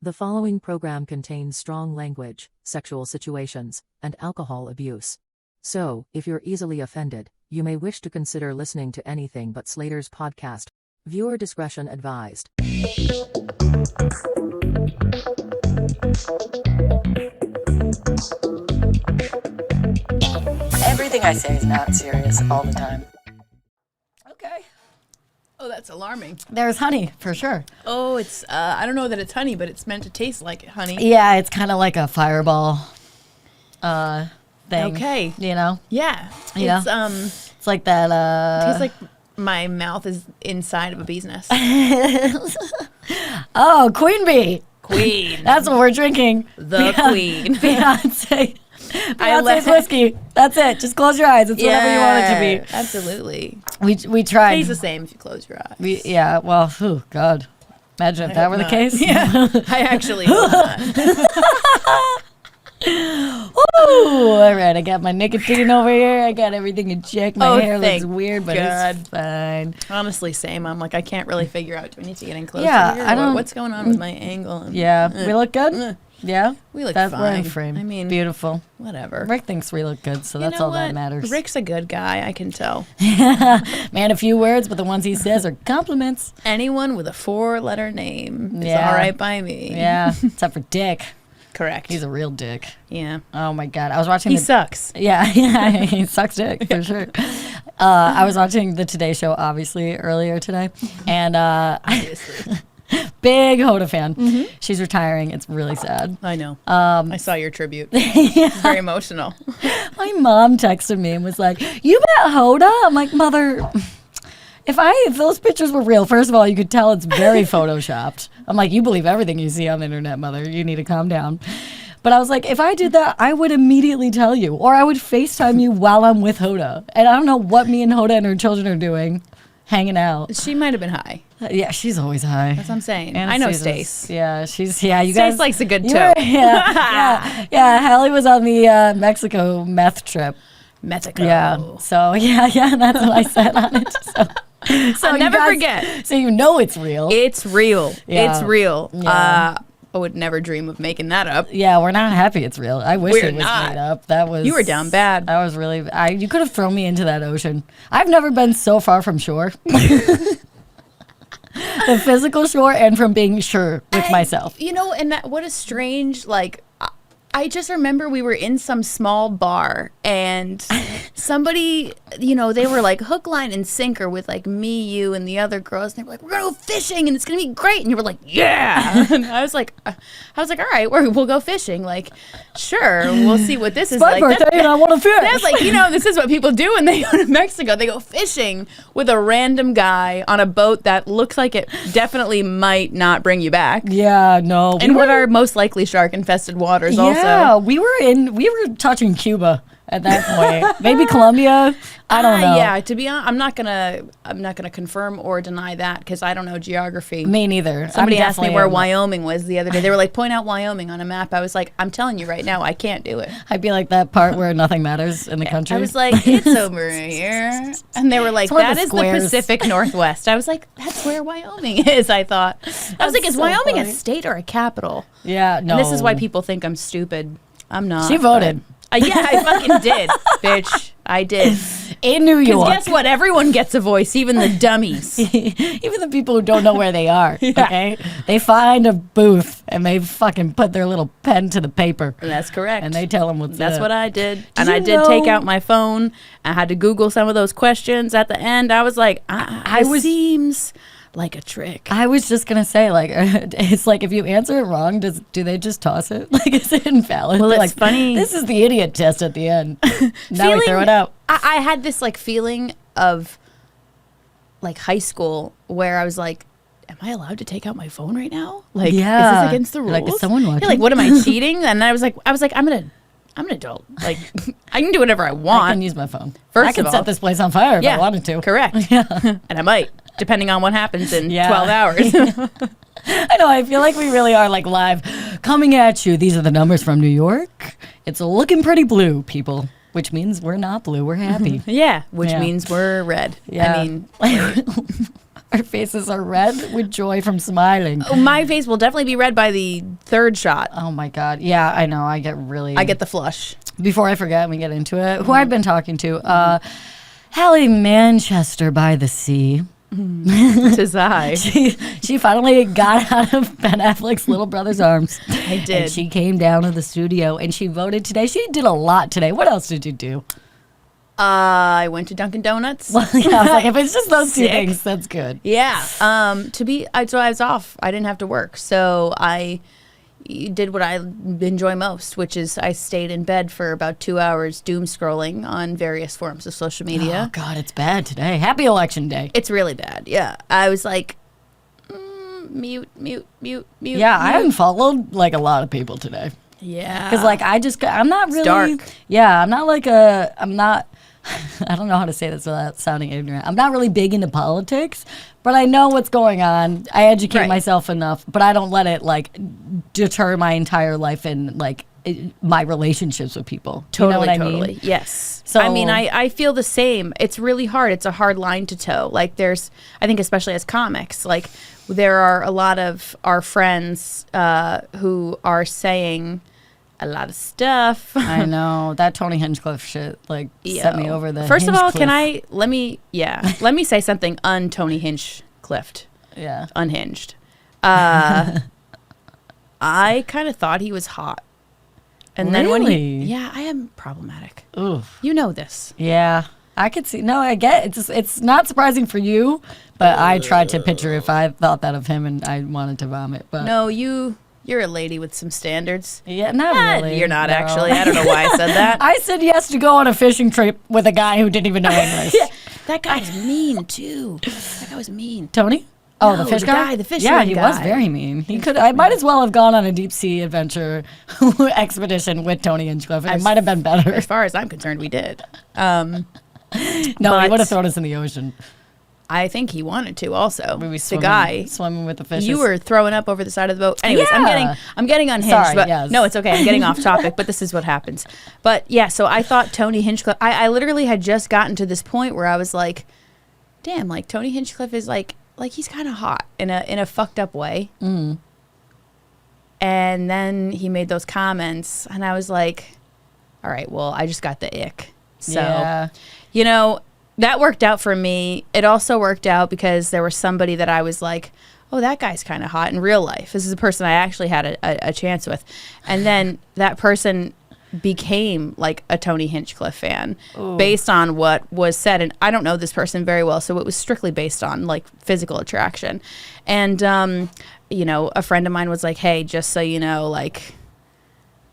The following program contains strong language, sexual situations, and alcohol abuse. So, if you're easily offended, you may wish to consider listening to anything but Slater's podcast. Viewer discretion advised. Everything I say is not serious all the time. Okay. Oh, that's alarming. There's honey, for sure. Oh, it's, I don't know that it's honey, but it's meant to taste like honey. Yeah, it's kind of like a fireball thing. Okay. You know? Yeah. Yeah. It's like that, tastes like my mouth is inside of a bee's nest. Oh, Queen Bee. Queen. That's what we're drinking. The Queen. Beyonce's whiskey. That's it. Just close your eyes. It's whatever you want it to be. Absolutely. We tried. Tastes the same if you close your eyes. Well, oh, God. Imagine if that were the case. Yeah. I actually hope not. Ooh, all right, I got my nicotine over here. I got everything in check. My hair looks weird, but it's fine. Honestly, same. I'm like, I can't really figure out. Do I need to get in closer? Yeah, here? I don't. What's going on with my angle? Yeah, we look good. Yeah, we look that's fine. We're in frame. I mean, beautiful. Whatever. Rick thinks we look good, so that's all that matters. Rick's a good guy. I can tell. Man, a few words, but the ones he says are compliments. Anyone with a 4-letter name is all right by me. Yeah, except for Dick. Correct. He's a real dick. Yeah. Oh my God, I was watching. He sucks. Yeah, he sucks dick for sure. I was watching the Today Show obviously earlier today, and obviously. Big Hoda fan. Mm-hmm. She's retiring. It's really sad. I know. I saw your tribute. Yeah. It's very emotional. My mom texted me and was like, "You met Hoda?" I'm like, "Mother, if those pictures were real, first of all, you could tell it's very photoshopped." I'm like, "You believe everything you see on the internet, Mother. You need to calm down." But I was like, if I did that, I would immediately tell you, or I would FaceTime you while I'm with Hoda. And I don't know what me and Hoda and her children are doing, hanging out. She might have been high. Yeah, she's always high. That's what I'm saying. And I know Stace. Stace. Yeah, you Stace guys likes a good toe. Yeah. Hallie was on the Mexico meth trip. Mexico. Yeah. So yeah, that's what I said on it. So I'll never forget. So you know it's real. It's real. Yeah. It's real. Yeah. I would never dream of making that up. Yeah, we're not happy it's real. I wish it was made up. That was. You were down bad. That was really. You could have thrown me into that ocean. I've never been so far from shore. The physical shore and from being sure with myself. You know, and that what a strange, like, I just remember we were in some small bar and somebody, you know, they were like hook, line, and sinker with like me, you, and the other girls. And they were like, we're going to go fishing and it's going to be great. And you were like, yeah. And I was like, all right, we'll go fishing. Like, sure, we'll see what this is my like. birthday and I want to fish. That's like, you know, this is what people do when they go to Mexico. They go fishing with a random guy on a boat that looks like it definitely might not bring you back. Yeah, no. And what are most likely shark-infested waters also. Yeah, we were touching Cuba at that point. Maybe Colombia. I don't know. Yeah, to be honest, I'm not gonna confirm or deny that because I don't know geography. Me neither. Somebody asked me where Wyoming was the other day. They were like, point out Wyoming on a map. I was like, I'm telling you right now, I can't do it. I'd be like that part where nothing matters in the country. I was like, it's over here. And they were like, that is the Pacific Northwest. I was like, that's where Wyoming is, I thought. I was like, is Wyoming a state or a capital? Yeah, no. And this is why people think I'm stupid. I'm not. She voted. Yeah, I fucking did, bitch. I did. In New York. Guess what? Everyone gets a voice, even the dummies. Even the people who don't know where they are, okay? They find a booth and they fucking put their little pen to the paper. That's correct. And they tell them what's That's up. what I did. And I did take out my phone. I had to Google some of those questions at the end. I was like, seems like a trick. I was just gonna say, like, it's like if you answer it wrong, do they just toss it? Like, is it invalid? Well, it's like, funny. This is the idiot test at the end. Now we throw it out. I had this like feeling of like high school where I was like, am I allowed to take out my phone right now? Like, is this against the rules? Like, is someone watching? Yeah, like, what am I cheating? And I was like, I'm an adult. Like, I can do whatever I want. I can use my phone. First I can of all, set this place on fire if I wanted to. Correct. Yeah. And I might, depending on what happens in 12 hours. I know. I feel like we really are like live coming at you. These are the numbers from New York. It's looking pretty blue, people. Which means we're not blue. We're happy. Yeah. Which means we're red. Yeah. I mean, Our faces are red with joy from smiling. Oh, my face will definitely be red by the third shot. Oh my God. Yeah, I know. I get the flush. Before I forget and we get into it, who I've been talking to, HALLIE Manchester by the Sea. Tis I. She finally got out of Ben Affleck's little brother's arms. I did. And she came down to the studio and she voted today. She did a lot today. What else did you do? I went to Dunkin' Donuts. Well, yeah, I was like, if it's just those two Sick. things, that's good. Yeah. So I was off. I didn't have to work. So I did what I enjoy most, which is I stayed in bed for about 2 hours doom scrolling on various forms of social media. Oh, God, it's bad today. Happy election day. It's really bad. Yeah. I was like, mute. Yeah, I unfollowed like a lot of people today. Yeah. Because like I'm not really. dark. Yeah, I'm not. I don't know how to say this without sounding ignorant. I'm not really big into politics, but I know what's going on. I educate Right. myself enough, but I don't let it like deter my entire life and like my relationships with people. Totally, you know what I totally. mean? Yes. So- I mean, I feel the same. It's really hard. It's a hard line to toe. Like I think especially as comics, like there are a lot of our friends who are saying a lot of stuff. I know that Tony Hinchcliffe shit like sent me over the. First of all, Hinchcliffe. let me say something Tony Hinchcliffe, Yeah. unhinged. I kind of thought he was hot. And then when Really? I am problematic. Oof. You know this. Yeah, I could see. No, I get it. It's not surprising for you, but I tried to picture if I thought that of him and I wanted to vomit. But No, you're a lady with some standards. yeah, not really. You're not no. actually. I don't know why I said that. I said yes to go on a fishing trip with a guy who didn't even know English. That guy's mean too. That guy was mean. Tony? Oh, the No, fish the guy? guy, the Yeah, fisherman he was guy. very mean. He could. I might as well have gone on a deep sea adventure expedition with Tony Hinchcliffe, and it might have been better. As far as I'm concerned, we did. No, he but- would have thrown us in the ocean. I think he wanted to also. We were The guy. swimming with the fishes. You were throwing up over the side of the boat. Anyways, Yeah. I'm getting unhinged. Sorry, but yes. No, it's okay. I'm getting off topic, but this is what happens. But yeah, so I thought Tony Hinchcliffe, I literally had just gotten to this point where I was like, damn, like Tony Hinchcliffe is like he's kind of hot in a fucked up way. Mm. And then he made those comments and I was like, all right, well, I just got the ick. So, Yeah. you know, that worked out for me. It also worked out because there was somebody that I was like, oh, that guy's kind of hot in real life. This is a person I actually had a chance with. And then that person became like a Tony Hinchcliffe fan based on what was said. And I don't know this person very well, so it was strictly based on like physical attraction. And, you know, a friend of mine was like, hey, just so you know, like,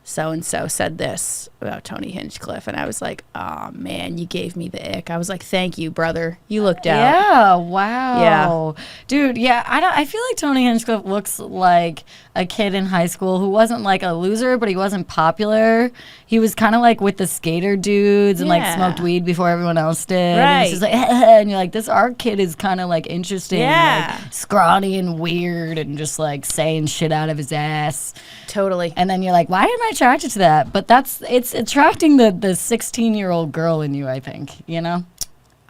so-and-so said this about Tony Hinchcliffe. And I was like, oh, man, you gave me the ick. I was like, thank you, brother. You looked out. Yeah, wow. Yeah. Dude, yeah, I feel like Tony Hinchcliffe looks like a kid in high school who wasn't like a loser, but he wasn't popular. He was kind of like with the skater dudes and like Yeah. smoked weed before everyone else did. And Right. he's just like, and you're like, this art kid is kind of like interesting. Yeah. Like, scrawny and weird and just like saying shit out of his ass. Totally. And then you're like, why am I attracted to that? But it's attracting the 16-year-old girl in you, I think, you know?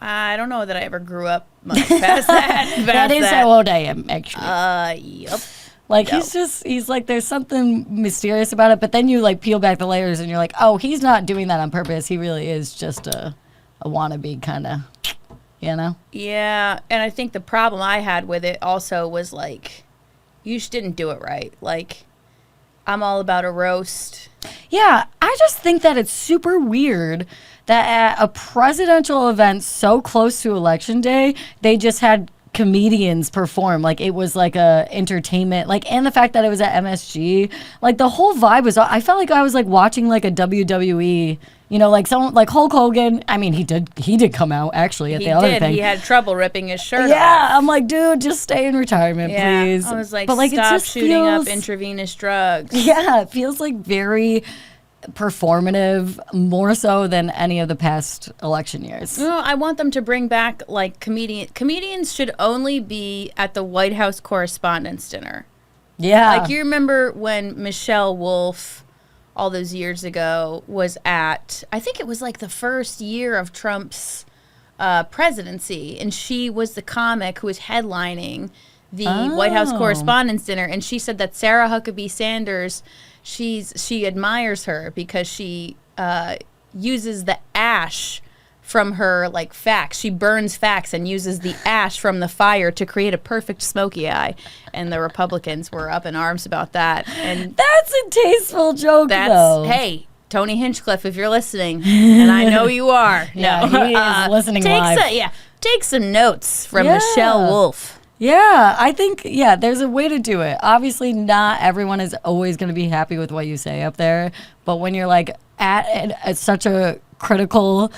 I don't know that I ever grew up much past that. That is how old I am, actually. Yep. Like, no. he's like, there's something mysterious about it, but then you, like, peel back the layers and you're like, oh, he's not doing that on purpose. He really is just a wannabe kind of, you know? Yeah, and I think the problem I had with it also was like, you just didn't do it right. Like, I'm all about a roast. Yeah, I just think that it's super weird that at a presidential event so close to election day, they just had comedians perform. Like, it was like a entertainment, like, and the fact that it was at MSG, like the whole vibe was, I felt like I was like watching like a WWE, you know, like someone like Hulk Hogan. I mean, he did come out actually at He the other did. thing. He had trouble ripping his shirt off. Yeah, I'm like, dude, just stay in retirement, Yeah. please. I was like, but like, stop it just shooting up feels, intravenous drugs. yeah, it feels like very performative, more so than any of the past election years. No, I want them to bring back like comedians should only be at the White House Correspondents' Dinner. Yeah, Like, you remember when Michelle Wolf, all those years ago, was at, I think it was like the first year of Trump's presidency, and she was the comic who was headlining the White House Correspondents' Dinner, and she said that Sarah Huckabee Sanders, she admires her because she uses the ash from her like facts. She burns facts and uses the ash from the fire to create a perfect smoky eye. And the Republicans were up in arms about that. And That's a tasteful joke, though. hey, Tony Hinchcliffe, if you're listening, and I know you are. Yeah, no, he is listening live. Take some notes from Michelle Wolf. Yeah, I think, there's a way to do it. Obviously, not everyone is always going to be happy with what you say up there. But when you're like at such a critical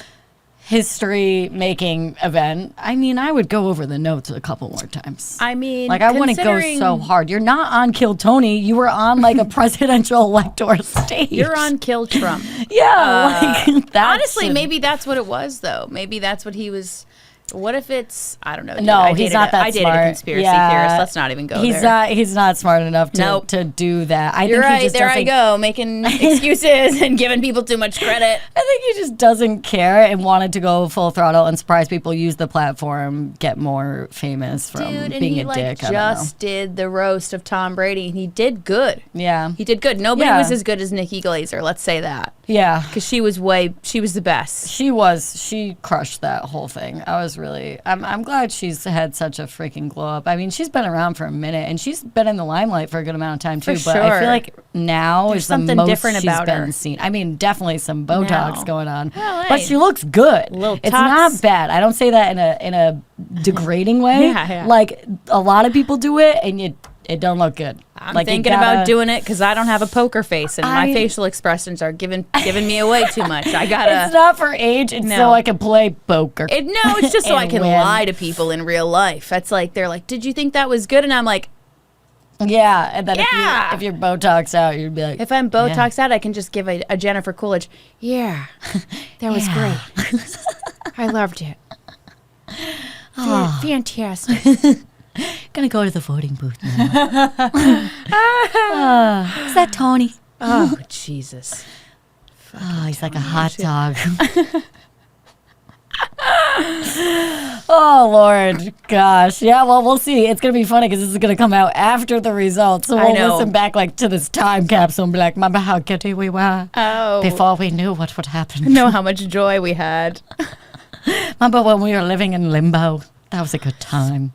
history-making event, I mean, I would go over the notes a couple more times. I mean, like, I wouldn't go so hard. You're not on Kill Tony. You were on, like, a presidential elector stage. You're on Kill Trump. Like, honestly, maybe that's what it was, though. Maybe that's what he was... What if it's... I don't know. Dude. No, he's not that smart. I dated a conspiracy theorist. Let's not even go there. He's not smart enough to do that. You're right. There I go, making excuses and giving people too much credit. I think he just doesn't care and wanted to go full throttle and surprise people, use the platform, get more famous from being a dick. He just did the roast of Tom Brady, and he did good. Yeah. He did good. Nobody was as good as Nikki Glaser, let's say that. Yeah. Because she was the best. She crushed that whole thing. I'm glad she's had such a freaking glow up. I mean, she's been around for a minute, and she's been in the limelight for a good amount of time, too. For but sure. I feel like now There's is the something most different she's about been her. seen. I mean, definitely some Botox going on. Well, but hey. she looks good. Little It's tots. not bad. I don't say that in a degrading way. Yeah. Like, a lot of people do it, and it don't look good. I'm like, thinking about doing it because I don't have a poker face, and my facial expressions are giving me away too much. I gotta. It's not for age. It's so I can play poker. It's just so I can win. lie to people in real life. That's like they're like, "Did you think that was good?" And I'm like, yeah. And then if you're Botox out, you'd be like, if I'm Botox out, I can just give a Jennifer Coolidge. Yeah, that was great. I loved it. Fantastic. Gonna go to the voting booth now. Is that Tony? Oh, Jesus. Oh, he's like a hot dog. Oh, Lord. Gosh. Yeah, well, we'll see. It's going to be funny because this is going to come out after the results. So we'll listen back like to this time capsule and be like, remember how giddy we were before we knew what would happen. Know how much joy we had. Remember when we were living in limbo? That was a good time.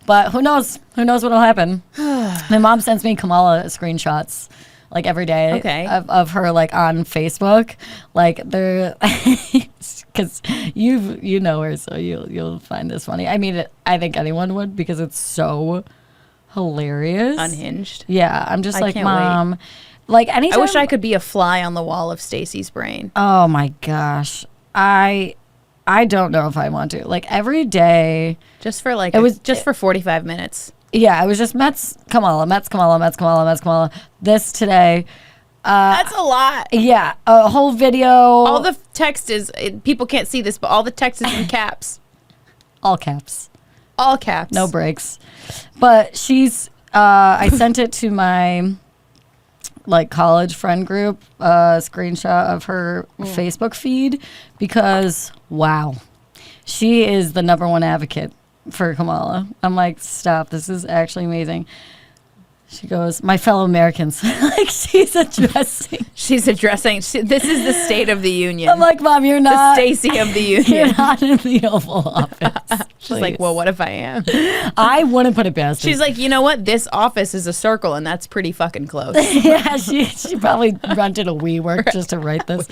But who knows? Who knows what'll happen? My mom sends me Kamala screenshots like every day of her like on Facebook. Like they're because you know her, so you'll find this funny. I mean, I think anyone would because it's so hilarious. Unhinged. Yeah, I'm just like, can't Mom. wait. Like anytime. I wish I could be a fly on the wall of Stacey's brain. Oh my gosh, I don't know if I want to. Like every day. Just for like, it was just for 45 minutes. Yeah, it was just Mets, Kamala. This today. That's a lot. Yeah, a whole video. All the text is, people can't see this, but all the text is in caps. All caps. All caps. No breaks. But she's, I sent it to my like college friend group, screenshot of her Facebook feed because, wow, she is the #1 advocate for Kamala. I'm like, stop, this is actually amazing. She goes, my fellow Americans. Like she's addressing. This is the State of the Union. I'm like, Mom, you're not. The Stacey of the Union. You're not in the Oval Office. She's like, well, what if I am? I wouldn't put it past her. She's like, you know what? This office is a circle, and that's pretty fucking close. Yeah, she probably rented a WeWork just to write this.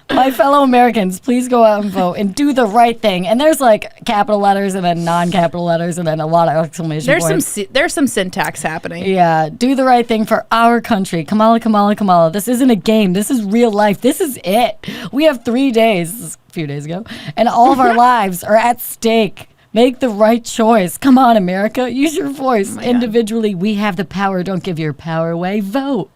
My fellow Americans, please go out and vote and do the right thing. And there's like capital letters and then non-capital letters and then a lot of exclamation points. There's some syntax happening. Yeah, do the right thing for our country. Kamala, Kamala, Kamala. This isn't a game. This is real life. This is it. We have 3 days, this is a few days ago, and all of our lives are at stake. Make the right choice. Come on, America. Use your voice. Individually, we have the power. Don't give your power away. Vote.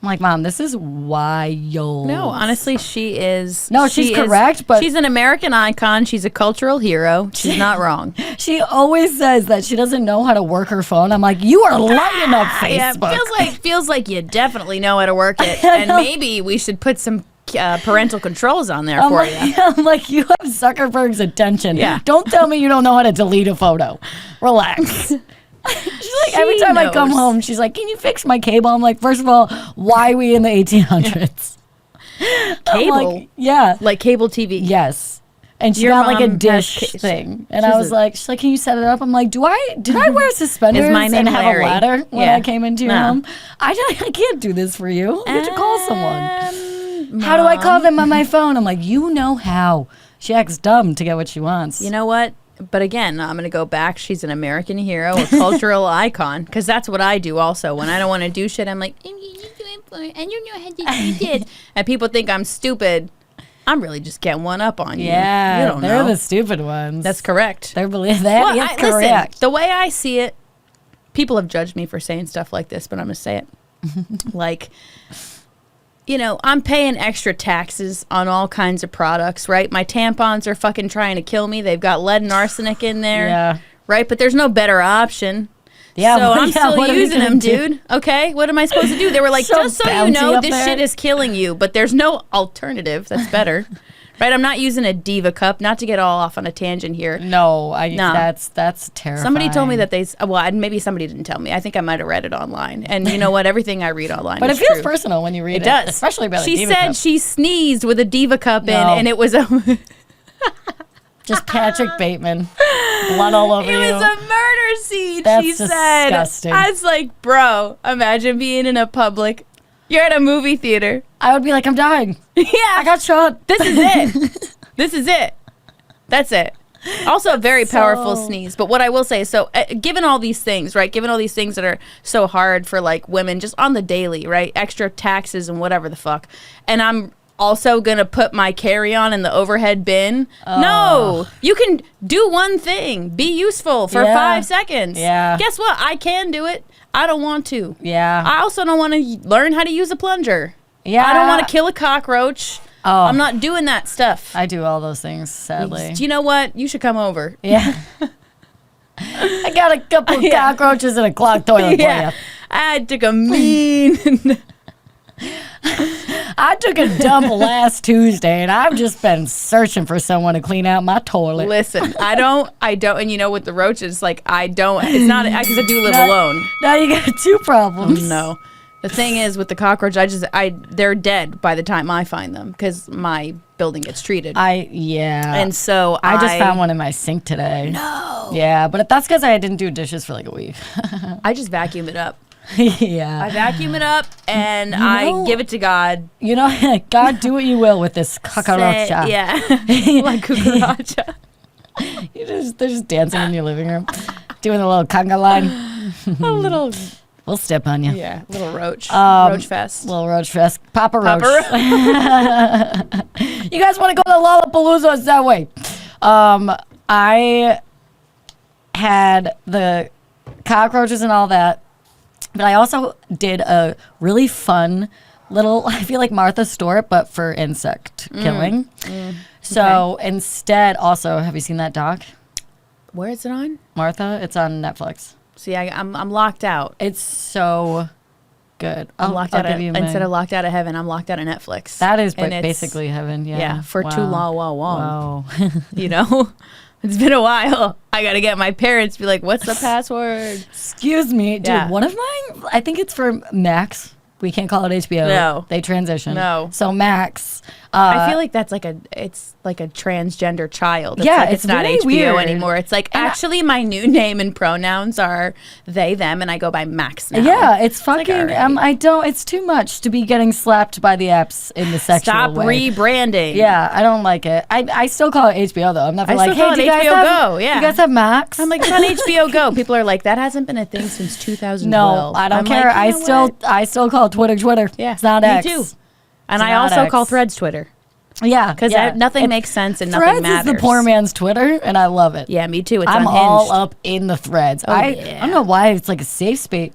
I'm like, Mom, this is wild. No, honestly, she is. No, she's correct, but she's an American icon. She's a cultural hero. She's not wrong. She always says that she doesn't know how to work her phone. I'm like, you are lighting up Facebook. Yeah, feels like you definitely know how to work it. And maybe we should put some parental controls on there I'm for like, you. I'm like, you have Zuckerberg's attention. Yeah. Don't tell me you don't know how to delete a photo. Relax. She's like, every time I come knows. home, she's like, can you fix my cable? I'm like, first of all, why are we in the 1800s? I'm Cable? like, yeah. Like cable TV. Yes. And she Your got like a mom dish has thing. And she's I was like, she's like, can you set it up? I'm like, did I wear suspenders Is my name and have Larry? a ladder when Yeah. I came into your No. home? I can't do this for you. You have to call someone. Mom. How do I call them on my phone? I'm like, you know how. She acts dumb to get what she wants. You know what? But again, I'm going to go back. She's an American hero, a cultural icon, because that's what I do also. When I don't want to do shit, I'm like, and you know how to do this. And people think I'm stupid. I'm really just getting one up on you. Yeah, You don't they're know. the stupid ones. That's correct. They're believe that. Well, Yes, listen, correct. the way I see it, people have judged me for saying stuff like this, but I'm going to say it. Like, you know, I'm paying extra taxes on all kinds of products, right? My tampons are fucking trying to kill me. They've got lead and arsenic in there. Yeah. Right? But there's no better option. Yeah, So well, I'm yeah, still what are we using gonna them, do? dude. Okay? What am I supposed to do? They were like, So just so you bouncy know, up this there. shit is killing you, but there's no alternative that's better. Right? I'm not using a Diva cup, not to get all off on a tangent here. No, No. that's terrifying. Somebody told me that maybe somebody didn't tell me. I think I might have read it online. And you know what? Everything I read online But is it feels true. personal when you read it. It does. Especially about She the Diva said cup. she sneezed with a Diva cup in, No. and it was a Just Patrick Bateman. Blood all over it you. was a murder scene. That's she said. disgusting. I was like, bro, imagine being in a public. You're at a movie theater. I would be like, I'm dying. Yeah, I got shot. this is it. This is it. That's it. Also a very powerful So- sneeze. But what I will say, so given all these things, right? Given all these things that are so hard for like women just on the daily, right? Extra taxes and whatever the fuck. And I'm also going to put my carry-on in the overhead bin. No. You can do one thing. Be useful for Yeah. 5 seconds. Yeah. Guess what? I can do it. I don't want to. Yeah. I also don't want to learn how to use a plunger. Yeah. I don't want to kill a cockroach. Oh. I'm not doing that stuff. I do all those things, sadly. Do you know what? You should come over. Yeah. I got a couple Yeah. cockroaches in a clogged toilet for you. I took a mean. I took a dump last Tuesday, and I've just been searching for someone to clean out my toilet. Listen, I don't, and you know, with the roaches, like, it's not, because I do live alone. Now you got two problems. No. The thing is, with the cockroach, they're dead by the time I find them, because my building gets treated. And so I just found one in my sink today. No. Yeah, but that's because I didn't do dishes for like a week. I just vacuum it up. Yeah. I vacuum it up, and I give it to God. You know, God, do what you will with this cucaracha. Yeah. Like cucaracha. They're just dancing in your living room, doing a little conga line. A little, We'll step on you. yeah, little roach. Roach fest. Little roach fest. Papa Roach. Papa You guys want to go to Lollapalooza? It's that way. I had the cockroaches and all that, but I also did a really fun little, I feel like Martha Stewart, but for insect killing. So instead, also, have you seen that doc? Where is it on? Martha? It's on Netflix. See, I'm locked out. It's so good. I'm locked out give you instead mine. of locked out of heaven. I'm locked out of Netflix. That is And it's- basically heaven. Yeah. yeah, for too long. Wow. You know, it's been a while. I gotta get my parents to be like, "What's the password?" Excuse me, dude. Yeah. One of mine, I think it's for Max. We can't call it HBO. No. They transition. No. So Max. I feel like that's it's like a transgender child. Yeah, like it's not very HBO weird. anymore. It's like, And actually, my new name and pronouns are they, them, and I go by Max now. Yeah, it's like, fucking. all right. It's too much to be getting slapped by the apps in the sexual Stop way. rebranding. Yeah, I don't like it. I still call it HBO though. I'm never I like, still call hey, do it you guys HBO have, Go, yeah. do you guys have Max? I'm like, it's on HBO Go. People are like, that hasn't been a thing since 2012. no, I don't I'm care. like, you know what? I still call Twitter. Yeah, it's not me X. too. And It's I not also call X. Threads Twitter. Yeah, Because nothing makes sense and Threads nothing matters. is the poor man's Twitter, and I love it. Yeah, me too. It's I'm unhinged. all up in the threads. I don't know why it's like a safe space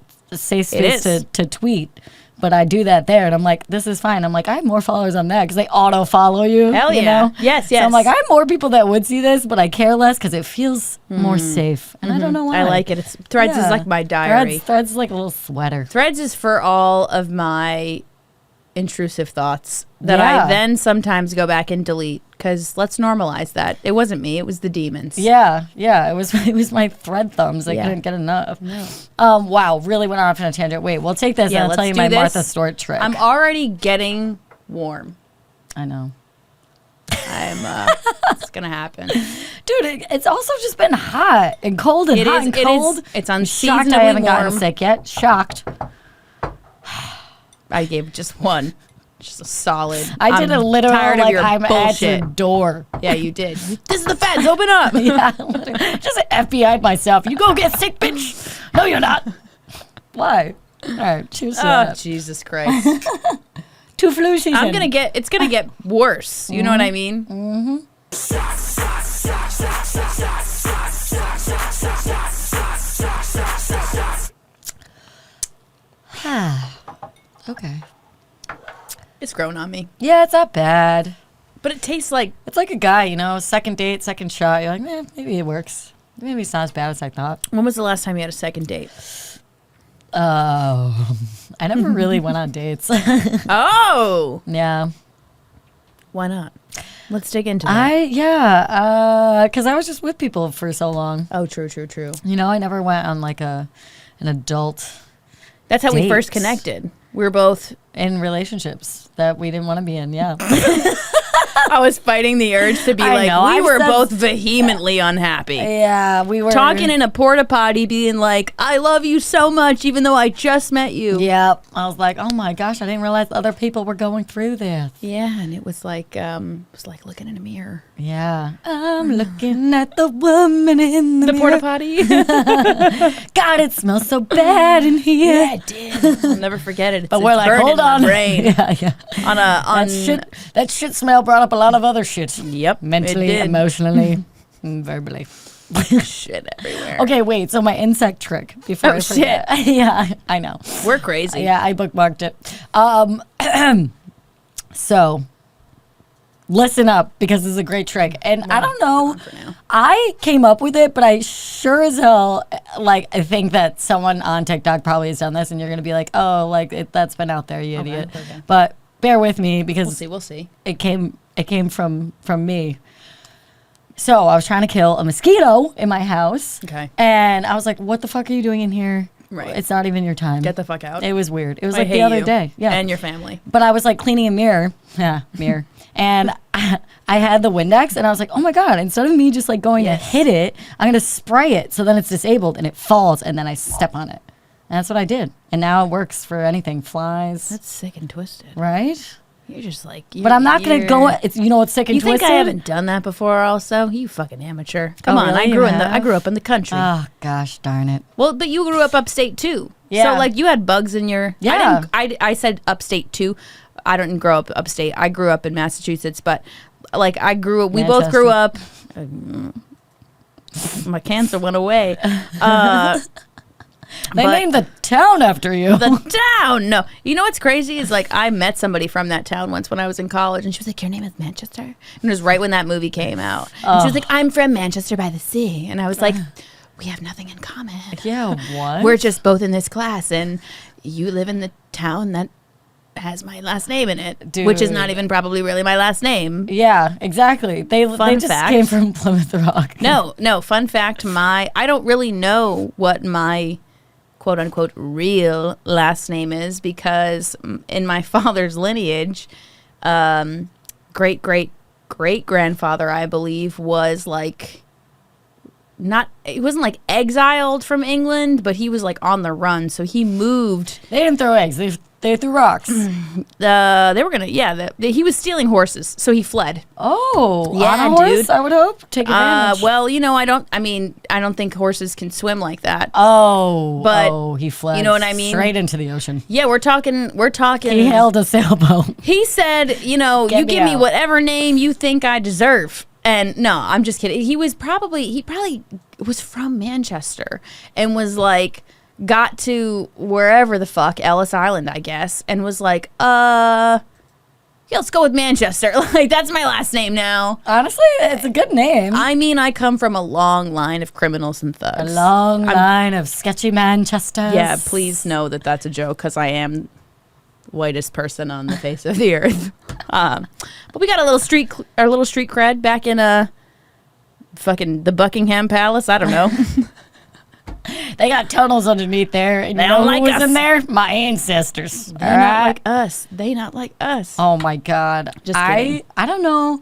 is. to tweet, but I do that there, and I'm like, this is fine. I'm like, I have more followers on that because they auto follow you. Hell you yeah. know? Yes, So I'm yes. like, I have more people that would see this, but I care less because it feels more safe, and I don't know why. I like it. Threads is Yeah. like my diary. Threads is like a little sweater. Threads is for all of my intrusive thoughts that Yeah. I then sometimes go back and delete, because let's normalize that. It wasn't me, it was the demons. Yeah, it was my thread thumbs. I Yeah. couldn't get enough. No. Wow, really went off on a tangent. Wait, we'll take this Yeah, and I'll let's tell you do my this. Martha Stewart trick. I'm already getting warm. I know. It's gonna happen. Dude, it's also just been hot and cold and It hot is- and it cold. is- it's I'm shocked unseasonably I haven't gotten warm. sick yet. Shocked. I gave just one. Just a solid. I did a literal tired of like your I'm bullshit. at your door. Yeah, you did. This is the feds. Open up. Yeah, literally. Just FBI'd myself. You go get sick, bitch. No, you're not. Why? All right, cheers to Oh, that. Jesus Christ. Two flu season. It's gonna get worse. You know what I mean? Okay. It's grown on me. Yeah, it's not bad. But it tastes like, It's like a guy, you know, second date, second shot. You're like, maybe it works. Maybe it's not as bad as I thought. when was the last time you had a second date? Oh, I never really went on dates. Oh! Yeah. Why not? Let's dig into that. Because I was just with people for so long. Oh, true. You know, I never went on like an adult That's how we first Dates. connected. We were both, in relationships that we didn't want to be in. Yeah. I was fighting the urge to be I like, know, we I've were said- both vehemently unhappy. Yeah, we were Talking in a porta potty, being like, I love you so much, even though I just met you. Yeah, I was like, oh my gosh, I didn't realize other people were going through this. Yeah, and it was like looking in a mirror. Yeah, I'm looking at the woman in the, The mirror. porta potty. God, it smells so bad in here. Yeah, it did. I'll never forget it. But we're like, burned hold in my on. brain. Yeah. That shit smell brought up a lot of other shit. Yep, Mentally, it did. emotionally, and verbally. Shit everywhere. Okay, wait. So my insect trick before Oh, I forget. Yeah, I know. We're crazy. Yeah, I bookmarked it. So listen up because this is a great trick. And I don't know, for now. I came up with it, but I sure as hell, I think that someone on TikTok probably has done this and you're going to be like, oh, that's been out there, you idiot. okay. But bear with me because We'll see. it came from me. So I was trying to kill a mosquito in my house. Okay. And I was like, what the fuck are you doing in here? Right. It's not even your time. Get the fuck out. It was weird. It was I like hate the other you day. Yeah. And your family. But I was like cleaning a mirror. Yeah, mirror. And I had the Windex and I was like, oh my God, instead of me just like going Yes. to hit it, I'm going to spray it so then it's disabled and it falls and then I step on it. And that's what I did. And now it works for anything. Flies. That's sick and twisted. Right? You're just like. But I'm not going to go. It's, you know what's sick and You think twisted? I haven't done that before? Also, you fucking amateur. Come Oh, on, really? You I have? grew up in the country. Oh, gosh darn it. Well, but you grew up upstate too. Yeah. So like you had bugs in your. Yeah. I said upstate too. I didn't grow up upstate. I grew up in Massachusetts, but like I grew up. We both grew up. My cancer went away. They but- named the town after you. The town. No. You know what's crazy is like I met somebody from that town once when I was in college and she was like, your name is Manchester? And it was right when that movie came out. And she was like, I'm from Manchester by the Sea. And I was like, we have nothing in common. Yeah, what? We're just both in this class and you live in the town that has my last name in it, which is not Dude. even probably really my last name. Yeah, exactly. They just fact. came from Plymouth Rock. No, fun fact, I don't really know what my quote unquote real last name is because in my father's lineage, great grandfather, I believe, was like he wasn't like exiled from England, but he was like on the run. So he moved. They didn't throw eggs. They threw rocks. They were gonna, he was stealing horses, so he fled. Oh, Yeah, on a horse, dude. I would hope. Take advantage. Well, you know, I don't think horses can swim like that. Oh, he fled. you know what I mean? Straight into the ocean. Yeah, we're talking. He held a sailboat. He said, you know, Get you me give me out. whatever name you think I deserve. And no, I'm just kidding. He probably was from Manchester and was like, got to wherever the fuck, Ellis Island, I guess, and was like, yeah, let's go with Manchester. Like, that's my last name now. Honestly, it's a good name. I mean, I come from a long line of criminals and thugs. A long line of sketchy Manchesters. Yeah, please know that that's a joke because I am whitest person on the face of the earth. But we got a little our little street cred back in fucking the Buckingham Palace. I don't know. They got tunnels underneath there, and They you don't know like who was us. in there? My ancestors. They not like us. They not like us. Oh my God! Just kidding. I don't know.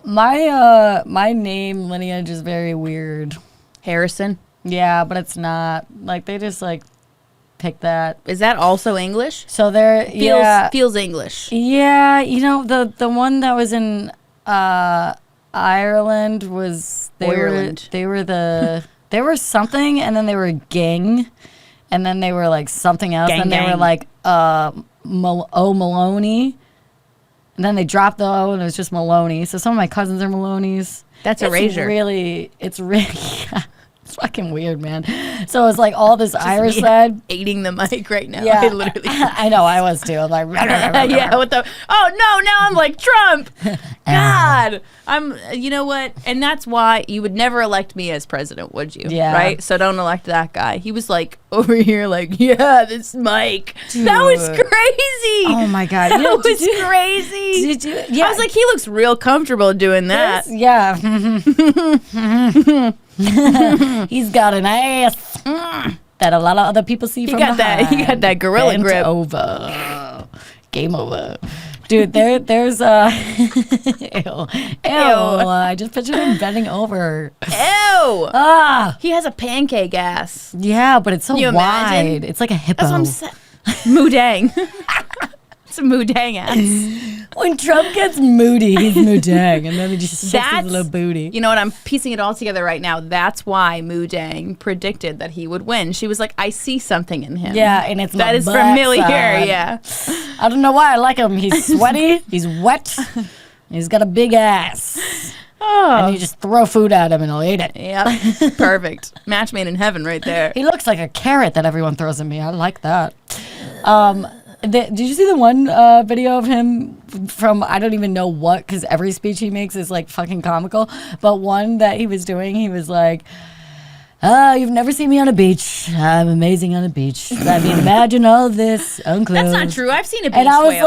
My name lineage is very weird. Harrison. Yeah, but it's not. Like they just like pick that. Is that also English? So they're Feels English. Yeah, you know the one that was in Ireland was Ireland. They were something, and then they were a gang, and then they were like something else, Gang, and they gang. were like Maloney, and then they dropped the O, and it was just Maloney. So some of my cousins are Maloney's. That's It's erasure. It's really it's fucking weird, man. So it's like all this Irish side. Eating the mic right now. Yeah, I literally. I know, I was too. I'm like, Yeah, what the? Oh no! Now I'm like Trump. God, You know what? And that's why you would never elect me as president, would you? Yeah. Right. So don't elect that guy. He was like over here, like, yeah, this Mike. That was Dude. crazy. Oh my God! That You know, was crazy. Did you? Yeah. I was like, he looks real comfortable doing that. Yeah. He's got an ass that a lot of other people see He from got that. He behind. got that gorilla Bent grip. over. Game over. Dude, there's ew. I just pictured him bending over. Ew. Ah, He has a pancake ass. yeah, but it's so you wide. imagine? It's like a hippo. That's what I'm saying. Moodang. It's a moodang ass. When Trump gets moody, he's moodang, and then he just shakes That's- his little booty. You know what? I'm piecing it all together right now. That's why Moodang predicted that he would win. She was like, I see something in him. Yeah, and it's That my is black familiar. side. Yeah. I don't know why I like him. He's sweaty. He's wet. He's got a big ass. And you just throw food at him and he'll eat it. Yep. Perfect. Match made in heaven right there. He looks like a carrot that everyone throws at me. I like that. Did you see the one video of him from, I don't even know what, because every speech he makes is like fucking comical, but one that he was doing, he was like, oh, you've never seen me on a beach. I'm amazing on a beach. I mean, imagine all this unclothed. That's not true. I've seen a beach And I was whale.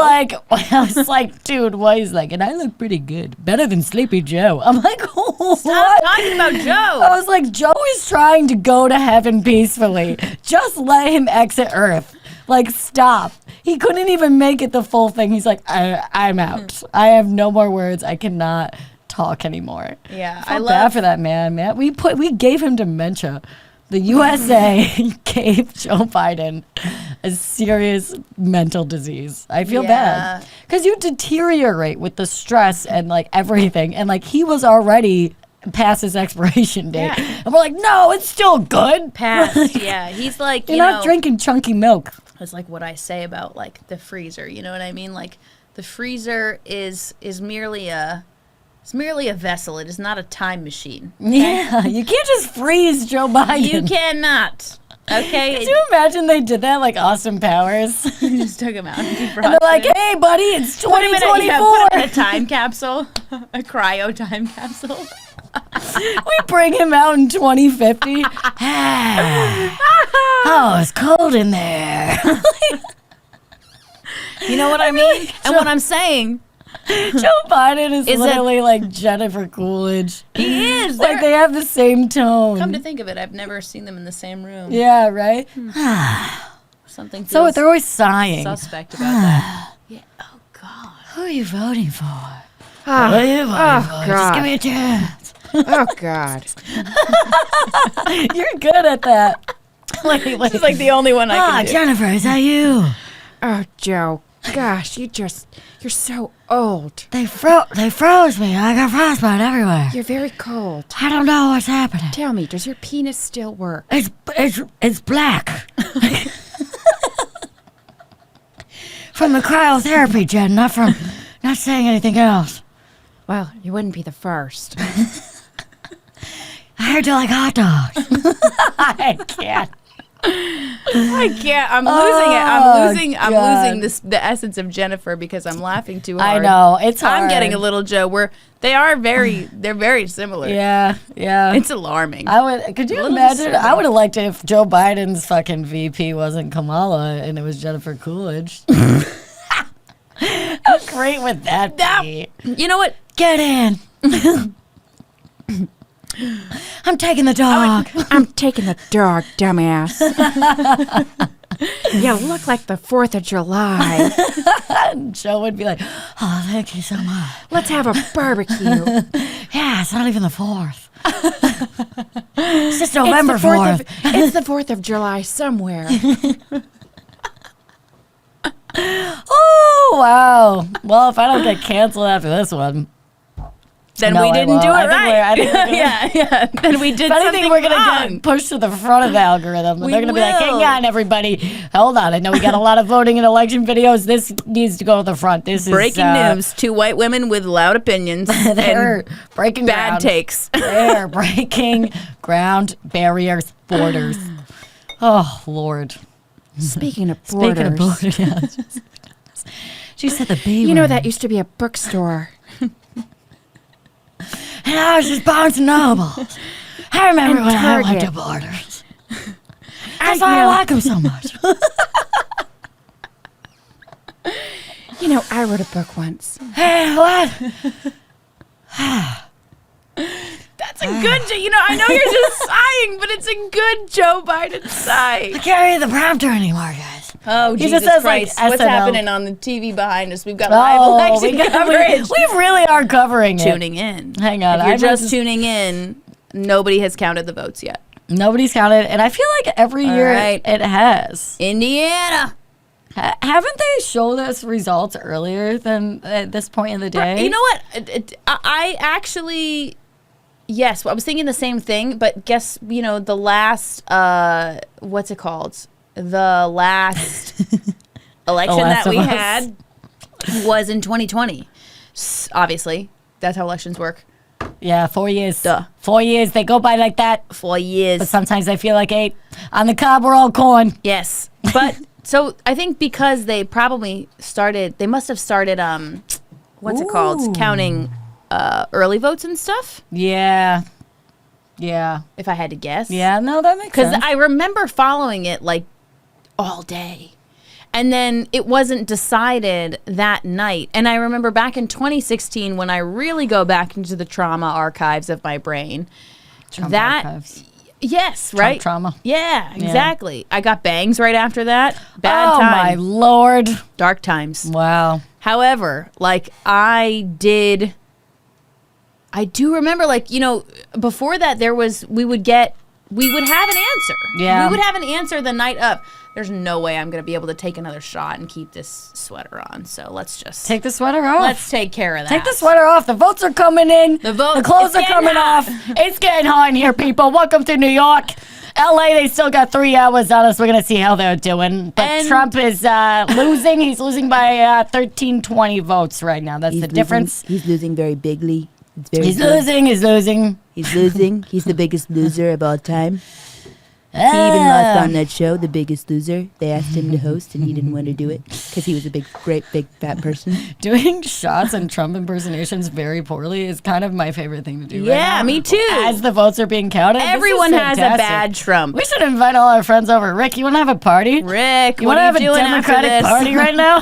like, dude, what? He's like, and I look pretty good. Better than Sleepy Joe. I'm like, what? Stop talking about Joe. I was like, Joe is trying to go to heaven peacefully. Just let him exit Earth. Like, stop. He couldn't even make it the full thing. He's like, I'm out. I have no more words. I cannot talk anymore. Yeah, I felt bad for that man. We gave him dementia. The USA gave Joe Biden a serious mental disease. I feel bad because you deteriorate with the stress and like everything, and like he was already past his expiration date, and we're like, no, it's still good. Past. Yeah. He's like, You're not drinking chunky milk. It's like what I say about like the freezer. You know what I mean? Like the freezer is merely a vessel. It is not a time machine. Yeah, you can't just freeze Joe Biden. You cannot. Okay. Could you imagine they did that like Austin Powers? You just took him out and And they're like, hey, buddy, it's 2024. Put him in a time capsule, a cryo time capsule. We bring him out in 2050. Oh, it's cold in there. You know what I mean? And what I'm saying, Joe Biden is Is literally like Jennifer Coolidge. he is. Like they have the same tone. Come to think of it, I've never seen them in the same room. Yeah, right? Something feels So they're always sighing. suspect about that. Yeah. Oh God. Who are you voting for? Who are you voting for? Just give me a chance. Oh, God. You're good at that. Wait. This is like the only one I can do. Jennifer, is that you? Oh, Joe. Gosh, you're so old. They froze me. I got frostbite everywhere. You're very cold. I don't know what's happening. Tell me, does your penis still work? It's black. From the cryotherapy, Jen, not saying anything else. Well, you wouldn't be the first. I heard you like hot dogs. I can't. I can't. I'm losing it. I'm losing the essence of Jennifer because I'm laughing too hard. I know it's hard. I'm getting a little Joe where they're very similar. Yeah. It's alarming. Could you little imagine? disturbing. I would have liked it if Joe Biden's fucking VP wasn't Kamala and it was Jennifer Coolidge. How great would that be? You know what? Get in. I'm taking the dog. I'm taking the dog, dumbass. You look like the 4th of July. Joe would be like, oh, thank you so much. Let's have a barbecue. Yeah, it's not even the 4th. It's just November 4th. It's the 4th of July somewhere. Oh, wow. Well, if I don't get canceled after this one. Then No, we I didn't won't. do it I think we're- I right. think we're gonna- yeah. Then we did If anything, something we're going to wrong. get pushed to the front of the algorithm. We They're going to be like, hang will. on, everybody. Hold on. I know we got a lot of voting and election videos. This needs to go to the front. This Breaking is news: 2 white women with loud opinions They're and breaking bad ground. takes. They're breaking ground, barriers, borders. Oh, Lord. Speaking of borders. Speaking of borders. Yeah. She said the B You know, word. that used to be a bookstore. And I was just Barnes and Noble. I remember And when I went to Target. Borders. That's why I like them so much. You know, I wrote a book once. Hey, what? That's a good. You know, I know you're just sighing, but it's a good Joe Biden sigh. I can't read the prompter anymore, guys. Oh, He Jesus just says, like, Christ! What's SNL. happening on the TV behind us? We've got live election coverage. we really are covering it. Tuning in. Hang on, If you're I'm just just- tuning in, nobody has counted the votes yet. Nobody's counted, and I feel like every year right. it has. Indiana. Haven't they showed us results earlier than at this point in the day? You know what? I actually, yes, I was thinking the same thing, but guess, the last, what's it called? The last election Last that we of Us. had was in 2020. Obviously, that's how elections work. Yeah, 4 years. Duh. 4 years, they go by like that. 4 years. But sometimes they feel like 8. On the cob, we're all corn. Yes. But so I think because they must have started, what's it called? Counting early votes and stuff, Yeah. Yeah. if I had to guess. Yeah, no, that makes Because sense. I remember following it like all day. And then it wasn't decided that night. And I remember back in 2016 when I really go back into the trauma archives of my brain. Trauma archives. Yes, right? trauma. Yeah, exactly. I got bangs right after that. Bad Oh, my time. Lord. Dark times. Wow. However, like I do remember, like, before that we would have an answer. Yeah. We would have an answer the night of. There's no way I'm going to be able to take another shot and keep this sweater on. So let's just Take the sweater off. let's take care of that. Take the sweater off. The votes are coming in. The vote- clothes it's are getting coming hot. off. It's getting hot in here, people. Welcome to New York. LA, they still got 3 hours on us. We're going to see how they're doing. But And- Trump is losing. He's losing by 1320 votes right now. That's the difference. He's losing very bigly. It's very He's good. losing. He's losing. He's losing. He's the biggest loser of all time. He even lost on that show, The Biggest Loser. They asked him to host, and he didn't want to do it because he was a great, big, fat person. Doing shots and Trump impersonations very poorly is kind of my favorite thing to do right Yeah, now. me too. As the votes are being counted. This is Everyone has a fantastic. bad Trump. We should invite all our friends over. Rick, you want to have a party? Rick, You what want to are have you a doing after Democratic this? party right now?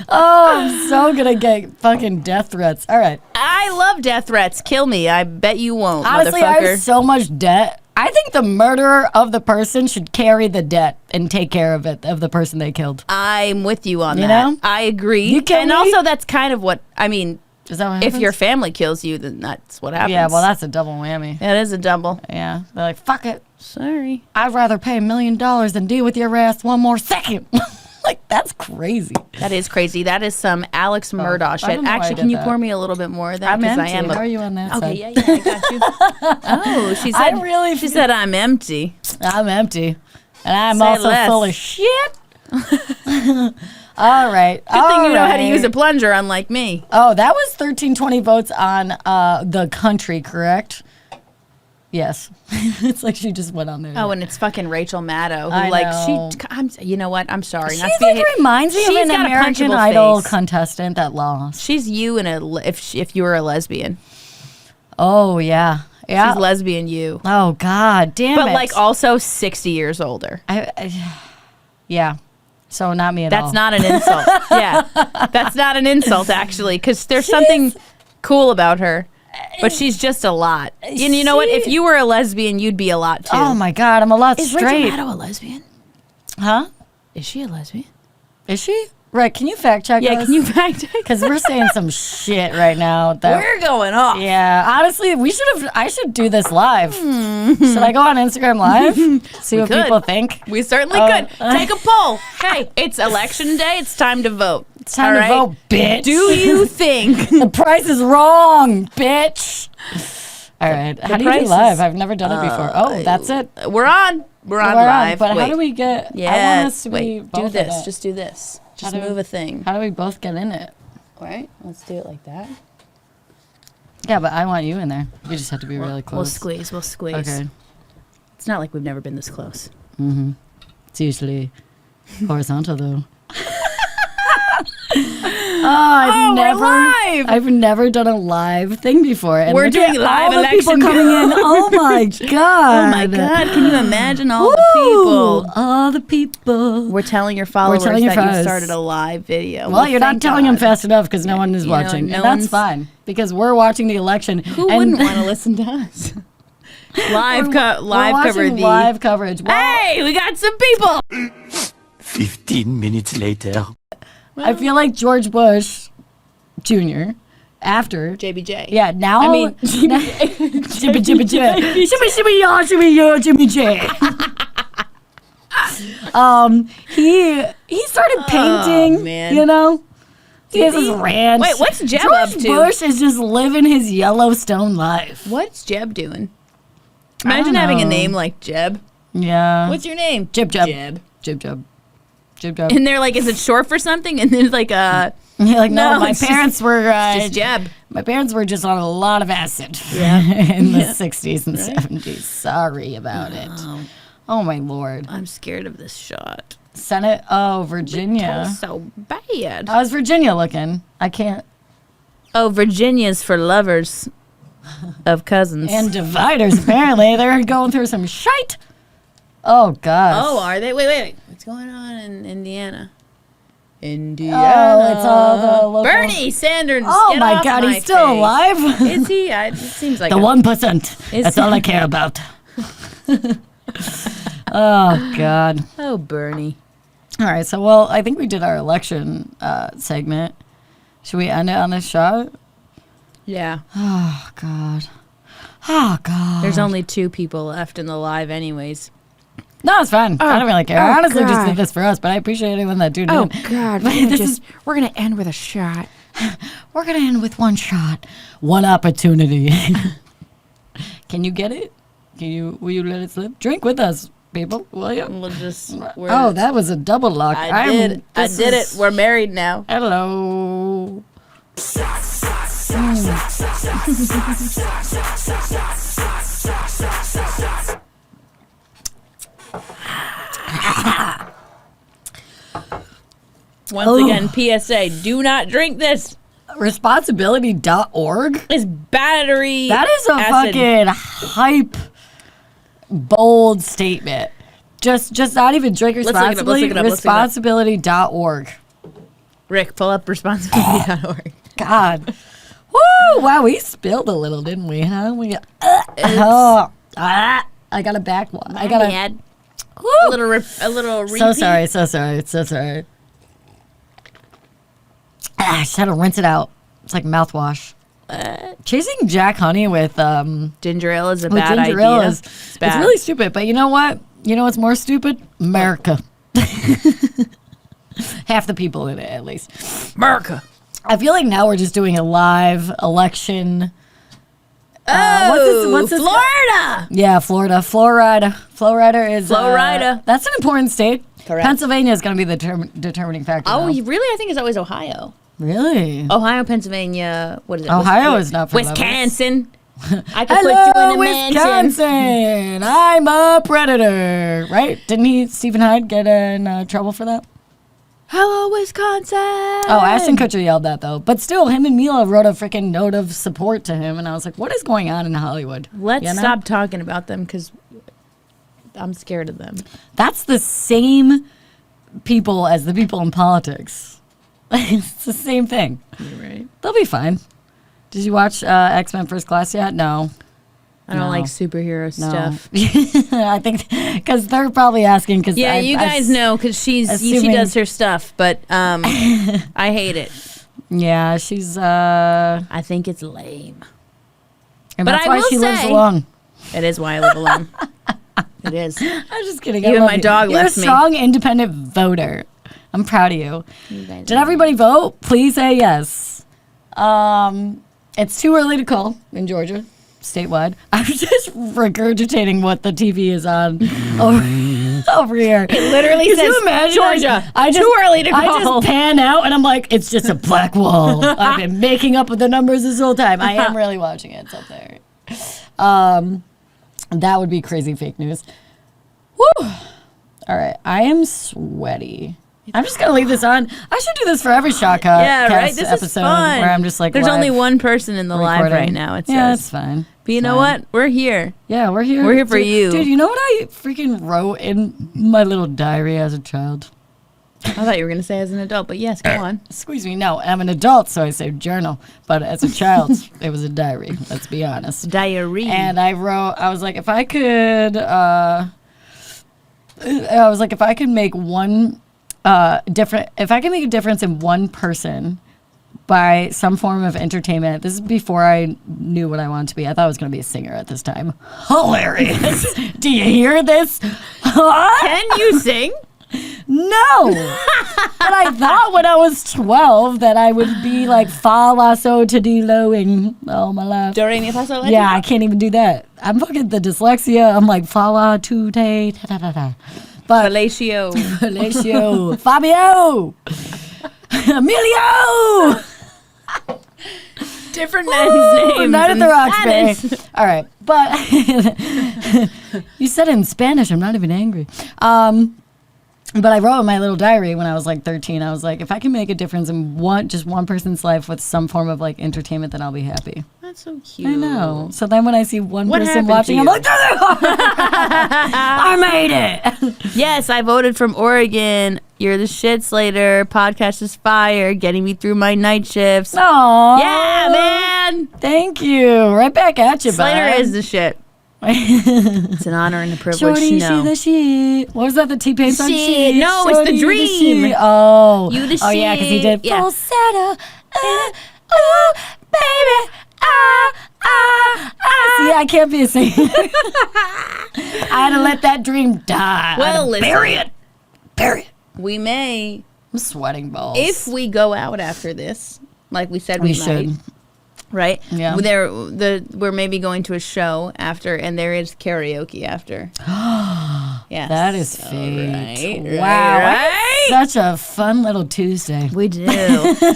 Oh, I'm so going to get fucking death threats. All right. I love death threats. Kill me. I bet you won't, Honestly, I motherfucker. have so much debt. I think the murderer of the person should carry the debt and take care of it, of the person they killed. I'm with you on You that. know? I agree. You kill and me? also, that's kind of what, I mean, Is that what if happens? your family kills you, then that's what happens. Yeah, well, that's a double whammy. That is a double. Yeah. They're like, fuck it. Sorry. I'd rather pay $1 million than deal with your ass one more second. Like, that's crazy. That is crazy. That is some Alex Murdaugh I shit. don't know why I Actually, did can you that. pour me a little bit more of that? I'm 'Cause empty. I am How are you on that side? Okay, yeah, I got you. Oh, she said. I really She said I'm empty. I'm empty. And I'm Say also less. full of shit. All right. Good thing you know how to use a plunger, unlike me. Oh, that was 1320 votes on the country, correct? Yes. It's like she just went on there. Oh, and it's fucking Rachel Maddow, who I know. you know what? I'm sorry. She's not to be like a hate- reminds me of She's an got a American punchable Idol face. contestant that lost. She's you if you were a lesbian. Oh yeah, yeah. She's lesbian you. Oh god, damn But it. like also 60 years older. yeah. So not me at all. That's not an insult. Yeah. That's not an insult, actually, because there's something cool about her. But she's just a lot. And you know what? If you were a lesbian, you'd be a lot, too. Oh, my God. I'm a lot Is straight. Rachel Maddow a lesbian? Huh? Is she a lesbian? Is she? Right. Can you fact check Yeah, us? can you fact check? Because we're saying some shit right now. That, We're going off. yeah. Honestly, I should do this live. Should I go on Instagram Live? See what could. people think? We certainly could. Take a poll. Hey, it's election day. It's time to vote. It's time to vote, bitch. Do you think? The price is wrong, bitch. All right. How do you do live? I've never done it before. Oh, that's it. We're on. We're on We're live. But how Wait. do we get? Yeah. I want us to be Wait. both Do in this. it. Just do this. Just do- move a thing. How do we both get in it? All right. Let's do it like that. Yeah, but I want you in there. We just have to be really close. We'll squeeze. We'll squeeze. Okay. It's not like we've never been this close. It's usually horizontal though. I've never done a live thing before. And We're look at doing live all the people election. coming in. Oh my god! Oh my God! Can you imagine all the people? All the people. We're telling your followers telling your that you friends. started a live video. Well, you're not thank telling them God. fast enough because no one is You know, watching, no and that's one's- fine because we're watching the election. Who and wouldn't want to listen to us? live we're cover watching the live coverage. Well, Hey, we got some people. 15 minutes later. I feel like George Bush Jr. after. JBJ. Yeah, now I mean, Jimmy J. He started painting. man. You know, he has his ranch. Wait, what's Jeb George up to? Bush is just living his Yellowstone life. What's Jeb doing? I Imagine don't having a know. name like Jeb. Yeah. What's your name? Jib Jab? Jeb. Jib Jab. Jib Jab. And they're like, is it short for something? And then like You're like, no, my it's just- parents were just Jeb. my parents were just on a lot of acid in the 60s and 70s. Sorry about it. Oh my lord. I'm scared of this shot. Senate. Oh, Virginia. So bad. How's Virginia looking? I can't. Oh, Virginia's for lovers of cousins. And dividers, apparently. They're going through some shite. Oh, gosh. oh, are they? Wait. What's going on in Indiana? Oh, it's all the local. Bernie Sanders. Oh, get my off God. my He's still face. alive? Is he? It seems like The 1%. Is That's he? all I care about. Oh, God. Oh, Bernie. All right. So, well, I think we did our election segment. Should we end it on this shot? Yeah. Oh, God. Oh, God. There's only 2 people left in the live, anyways. No, it's fine. I don't really care. I honestly just God. did this for us, but I appreciate anyone that tuned Oh in. God, we're gonna end with a shot. We're going to end with one shot, one opportunity. Can you get it? Will you let it slip? Drink with us, people, will you? We'll just. Oh, that was a double lock. I did it. We're married now. Hello. Once again, PSA: do not drink this. Responsibility.org? It's battery. That is a acid. fucking hype, bold statement. Just not even drink Let's look it up, responsibly. let's look it up, let's look it up. Responsibility.org. Rick, pull up responsibility.org. God. Woo! Wow, we spilled a little, didn't we? Huh? We got. I got a back one. I got a. Mad. Woo! A little repeat. So sorry. I just had to rinse it out. It's like mouthwash. Chasing Jack Honey with Ginger ale is a with bad ginger idea. ale is It's bad. it's really stupid. But you know what? You know what's more stupid? America. Half the people in it, at least. America. I feel like now we're just doing a live election. What's this? Florida. Yeah, Florida. Florida is. Florida. That's an important state. Correct. Pennsylvania is going to be the determining factor. Oh, now. really? I think it's always Ohio. Really? Ohio, Pennsylvania. What is it? Ohio is not for Wisconsin. I could Hello, put you in a mansion. Wisconsin. I'm a predator. Right? Didn't Stephen Hyde get in trouble for that? Hello, Wisconsin. Oh, Ashton Kutcher yelled that though. But still, him and Mila wrote a freaking note of support to him, and I was like, "What is going on in Hollywood?" Let's You know? stop talking about them because I'm scared of them. That's the same people as the people in politics. It's the same thing. You're right. They'll be fine. Did you watch X-Men First Class yet? No. I don't No. like superhero stuff. I think because they're probably asking. Cause Yeah, you guys know because she assuming- does her stuff, but I hate it. Yeah, she's. I think it's lame. And But that's I why will she lives say- alone. It is why I live alone. It is. I'm just kidding. Even I love my you. dog You're left a me. strong, independent voter. I'm proud of you. You guys Did everybody vote? Please say yes. It's too early to call in Georgia, statewide. I'm just regurgitating what the TV is on over here. It literally Could says you imagine? Georgia. I just, too early to I call. just pan out and I'm like, it's just a black wall. I've been making up with the numbers this whole time. I am really watching it. It's up there. That would be crazy fake news. Woo! All right, I am sweaty. I'm just gonna leave this on. I should do this for every Shotcast Yeah, right. This episode is fun. where I'm just like, there's live only one person in the live recording. right now. It Yeah, says. it's fine. But you It's know fine. what? We're here. Yeah, we're here. We're here for you. Dude, you know what I freaking wrote in my little diary as a child? I thought you were gonna say as an adult, but yes, go on. Excuse me, no, I'm an adult, so I say journal. But as a child, it was a diary, let's be honest. Diarrhea. And I was like, if I could, if I could make one if I could make a difference in one person by some form of entertainment. This is before I knew what I wanted to be. I thought I was going to be a singer at this time. Hilarious. Do you hear this? Can you sing? No. But I thought when I was 12 that I would be like fa la so to do lowing all my life. Do re mi fa sol la Yeah, ti. I can't even do that. I'm fucking the dyslexia. I'm like fa la tu te ta ta ta ta. But Fellatio. Felicio, Fabio, Emilio. Different men's names. Night at in the Roxbury. Spanish. All right, but you said it in Spanish. I'm not even angry. But I wrote in my little diary when I was like 13. I was like, if I can make a difference in just one person's life with some form of like entertainment, then I'll be happy. That's so cute. I know. So then when I see one What person happened watching, to I'm you? like, I made it. Yes, I voted from Oregon. You're the shit, Slater. Podcast is fire. Getting me through my night shifts. Aww. Yeah, man. Thank you. Right back at you, Slater bud. is the shit. It's an honor and a privilege Shorty, to know. she the shit. What was that? The T-Pain song? Shit. No, it's Shorty, the you dream. shit. Oh. You the Oh, yeah, because he shit. did Yeah. falsetto. Baby. See, I can't be a singer. I had to let that dream die. Well, listen. Bury it. Bury it. We may, I'm sweating balls. if we go out after this, like we said we, we might, should. right? Yeah. We're maybe going to a show after, and there is karaoke after. Yes. That is All fate. right, Wow. right? Such a fun little Tuesday. We do.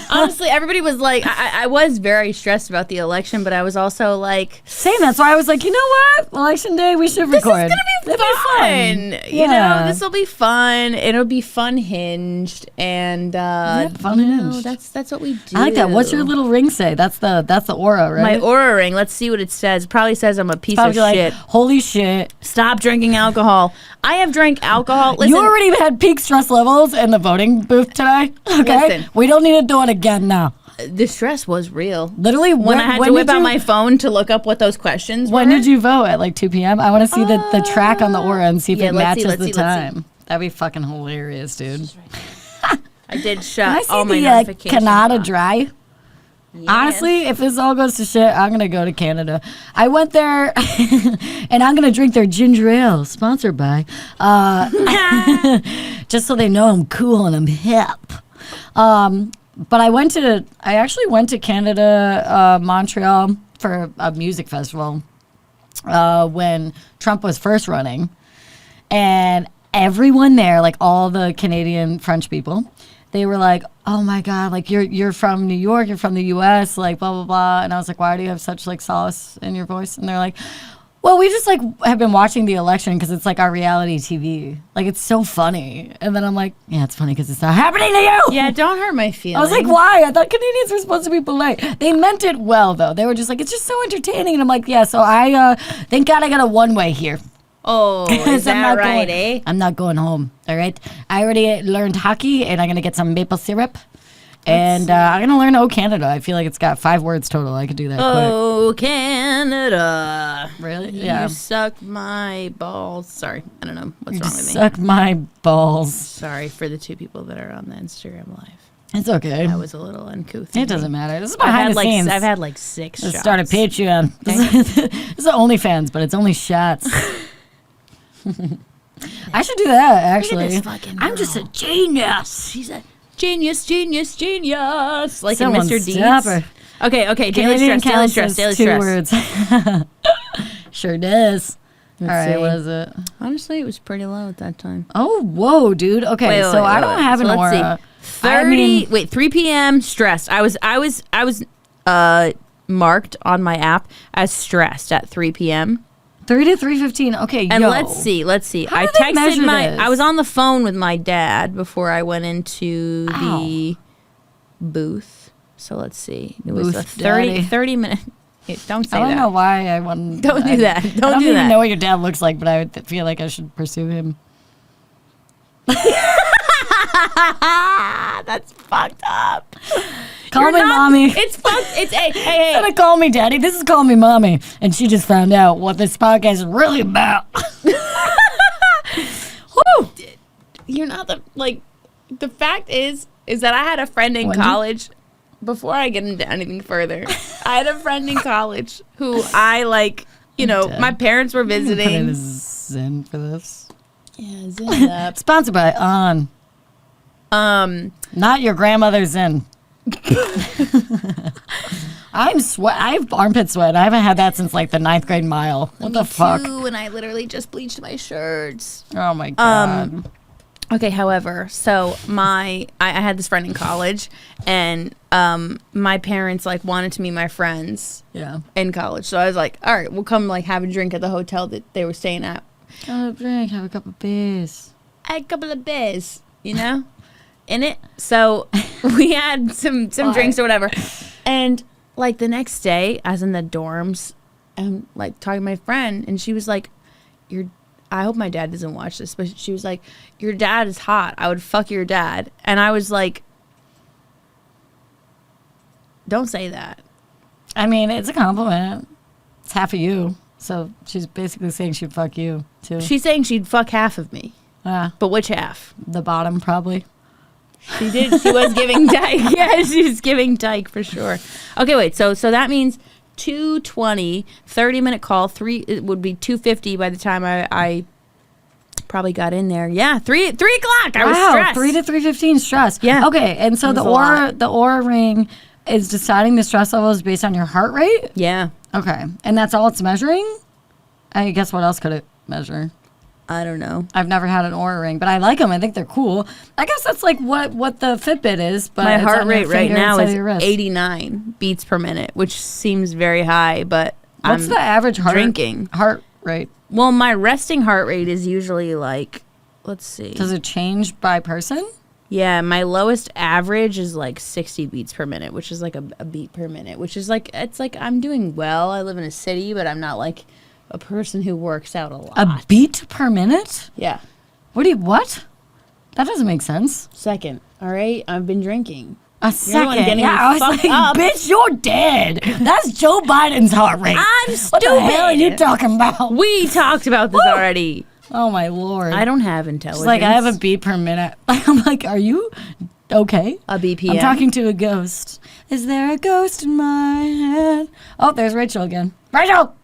Honestly, everybody was like, I was very stressed about the election, but I was also like, Same. That's why I was like, you know what? Election day, we should this record. is gonna be It'd fun. You know, Yeah. this will be fun. It'll be fun hinged, and fun you know, hinged. that's what we do. I like that. What's your little ring say? That's the aura, right? My aura ring? Let's see what it says. It probably says I'm a piece of Probably like, shit. holy shit. Stop drinking alcohol. I have drank alcohol. Listen, You already had peak stress levels in the voting booth today. Okay. Listen. We don't need to do it again now. the stress was real. Literally, When I had to when whip did out you- my phone to look up what those questions When were. did you vote? At like 2 p.m.? I want to see the track on the aura and see if yeah, it let's see, matches let's the see, let's see. time. That'd be fucking hilarious, dude. I did Can shut I see all my the notifications Canada off. Dry? Yes. Honestly, if this all goes to shit, I'm gonna go to Canada. I went there, and I'm gonna drink their ginger ale, sponsored by, just so they know I'm cool and I'm hip. But I actually went to Canada, Montreal for a music festival when Trump was first running, and everyone there, like all the Canadian French people, they were like, "Oh my God, like you're from New York, you're from the U.S., like blah blah blah." And I was like, "Why do you have such like solace in your voice?" And they're like, "Well, we just like have been watching the election because it's like our reality TV. Like it's so funny." And then I'm like, "Yeah, it's funny because it's not happening to you." Yeah, don't hurt my I feelings. was like, "Why? I thought Canadians were supposed to be polite." They meant it well though. They were just like, "It's just so entertaining." And I'm like, "Yeah." So I thank God I got a one-way here. Oh, is that right, eh? I'm not going home. All right. I already learned hockey, and I'm gonna get some maple syrup. And I'm going to learn Oh Canada. I feel like it's got 5 words total. I could do that quick. Oh, Canada. Really? You suck my balls. Sorry. I don't know what's wrong with me. Suck my balls. Sorry for the 2 people that are on the Instagram live. It's okay. That was a little uncouth. It doesn't matter. This is behind the scenes. I've had like 6 shots. Let's start a Patreon. This is OnlyFans, but it's only shots. I should do that, actually. I'm just a genius. She's a genius. Like Someone in Mr. stop Deeds. her. Okay. Daily stress. 2 words. Sure does. All right, see. what is it? Honestly, it was pretty low at that time. Oh, whoa, dude. Okay, so I don't have an so aura. Let's see. 3 p.m. stressed. I was marked on my app as stressed at 3 p.m. 3 to 3:15. Okay, And yo. let's see. How I do they texted measure this? I was on the phone with my dad before I went into the booth. So let's see. It was a Booth daddy. 30 minute. Don't say I don't that. know why I want. Don't do that. I Don't don't do even that. know what your dad looks like, but I would feel like I should pursue him. That's fucked up. Call me mommy. It's fucked. It's hey. Instead of call me daddy, this is call me mommy. And she just found out what this podcast is really about. Woo! You're not the fact is that I had a friend in college. Before I get into anything further, I had a friend in college who I my parents were Put in a visiting. Zen for this. Yeah, Zen up. Sponsored by On. Not your grandmother's Zen. I have armpit sweat. I haven't had that since like the 9th grade mile. What the fuck? And I literally just bleached my shirts. Oh my god. Okay, however, so I had this friend in college, and my parents wanted to meet my friends Yeah. in college. So I was like, all right, we'll come have a drink at the hotel that they were staying at. Have a drink, have a couple beers. I had a couple of beers, in it. So we had some drinks or whatever. And the next day, I was in the dorms, and talking to my friend, and she was like, I hope my dad doesn't watch this, but she was like, your dad is hot. I would fuck your dad. And I was like, don't say that. I mean, it's a compliment. It's half of you. So she's basically saying she'd fuck you, too. She's saying she'd fuck half of me. But which half? The bottom, probably. She did. She was giving dyke. Yeah, she was giving dyke for sure. Okay, wait. So that means 2:20, 30-minute call. It would be 2:50 by the time I probably got in there. Yeah, 3 o'clock. I was stressed. 3 to 3:15 stress. Yeah. Okay, and so the aura ring is deciding the stress levels based on your heart rate. Yeah. Okay, and that's all it's measuring. I guess what else could it measure? I don't know. I've never had an aura ring, but I like them. I think they're cool. I guess that's like what the Fitbit is. But My it's heart on your rate right finger now instead of is your wrist. 89 beats per minute, which seems very high, but What's I'm the average heart rate? Well, my resting heart rate is usually let's see. Does it change by person? Yeah, my lowest average is 60 beats per minute, which is a beat per minute, which is it's I'm doing well. I live in a city, but I'm not a person who works out a lot. A beat per minute? Yeah. What? That doesn't make sense. Second. All right. I've been drinking. A You're the one second. getting Yeah, me I was fucked like, up. bitch, you're dead. That's Joe Biden's heart rate. I'm What the hell are you stupid. talking about? We talked about this already. Oh, my Lord. I don't have intelligence. She's like, I have a beat per minute. I'm like, are you okay? A BPM. I'm talking to a ghost. Is there a ghost in my head? Oh, there's Rachel again. Rachel!